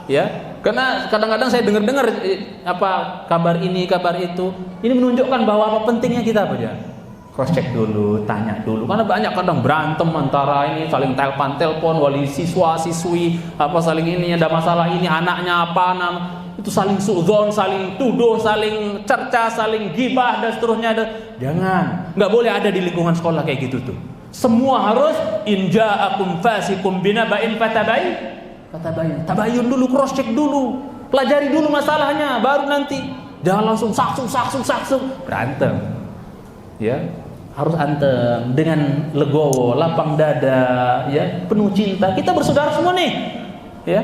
ya. Karena kadang-kadang saya dengar kabar ini, kabar itu. Ini menunjukkan bahwa apa pentingnya kita apa ya? Cross check dulu, tanya dulu. Karena banyak kadang berantem antara ini, saling telepon wali siswa, siswi, saling ini ada masalah ini, anaknya itu saling suudzon, saling tuduh, saling cerca, saling gibah dan seterusnya. Jangan, nggak boleh ada di lingkungan sekolah kayak gitu tuh. Semua harus in ja'akum fasikum binaba'in tabayun dulu, cross check dulu, pelajari dulu masalahnya, baru nanti. Jangan langsung saksu berantem. Ya, harus antem dengan legowo, lapang dada, ya, penuh cinta. Kita bersaudara semua nih, ya,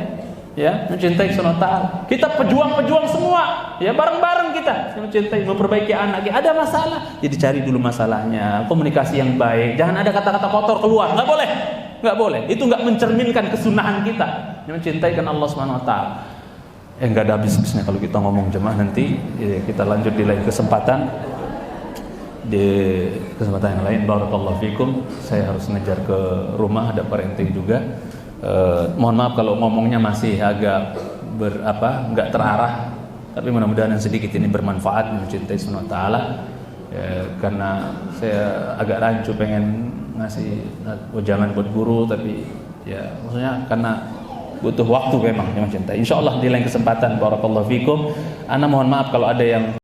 mencintai Subhanahu wa ta'ala. Kita pejuang semua, ya, bareng-bareng kita mencintai, memperbaiki anak. Ada masalah, jadi cari dulu masalahnya, komunikasi yang baik. Jangan ada kata-kata kotor keluar, nggak boleh. Itu nggak mencerminkan kesunahan kita yang mencintai Allah Subhanahu wa ta'ala. Nggak ada habis-habisnya kalau kita ngomong jemaah. Nanti kita lanjut di lain kesempatan. Di kesempatan yang lain, barakallahu fikum. Saya harus ngejar ke rumah, ada parenting juga. Mohon maaf kalau ngomongnya masih agak nggak terarah, tapi mudah-mudahan yang sedikit ini bermanfaat, mencintai Subhanahu wa ta'ala. Karena saya agak rancu pengen ngasih jangan buat guru, tapi ya maksudnya karena butuh waktu memang yang mencintai. Insyaallah di lain kesempatan, barakallahu fikum. Ana mohon maaf kalau ada yang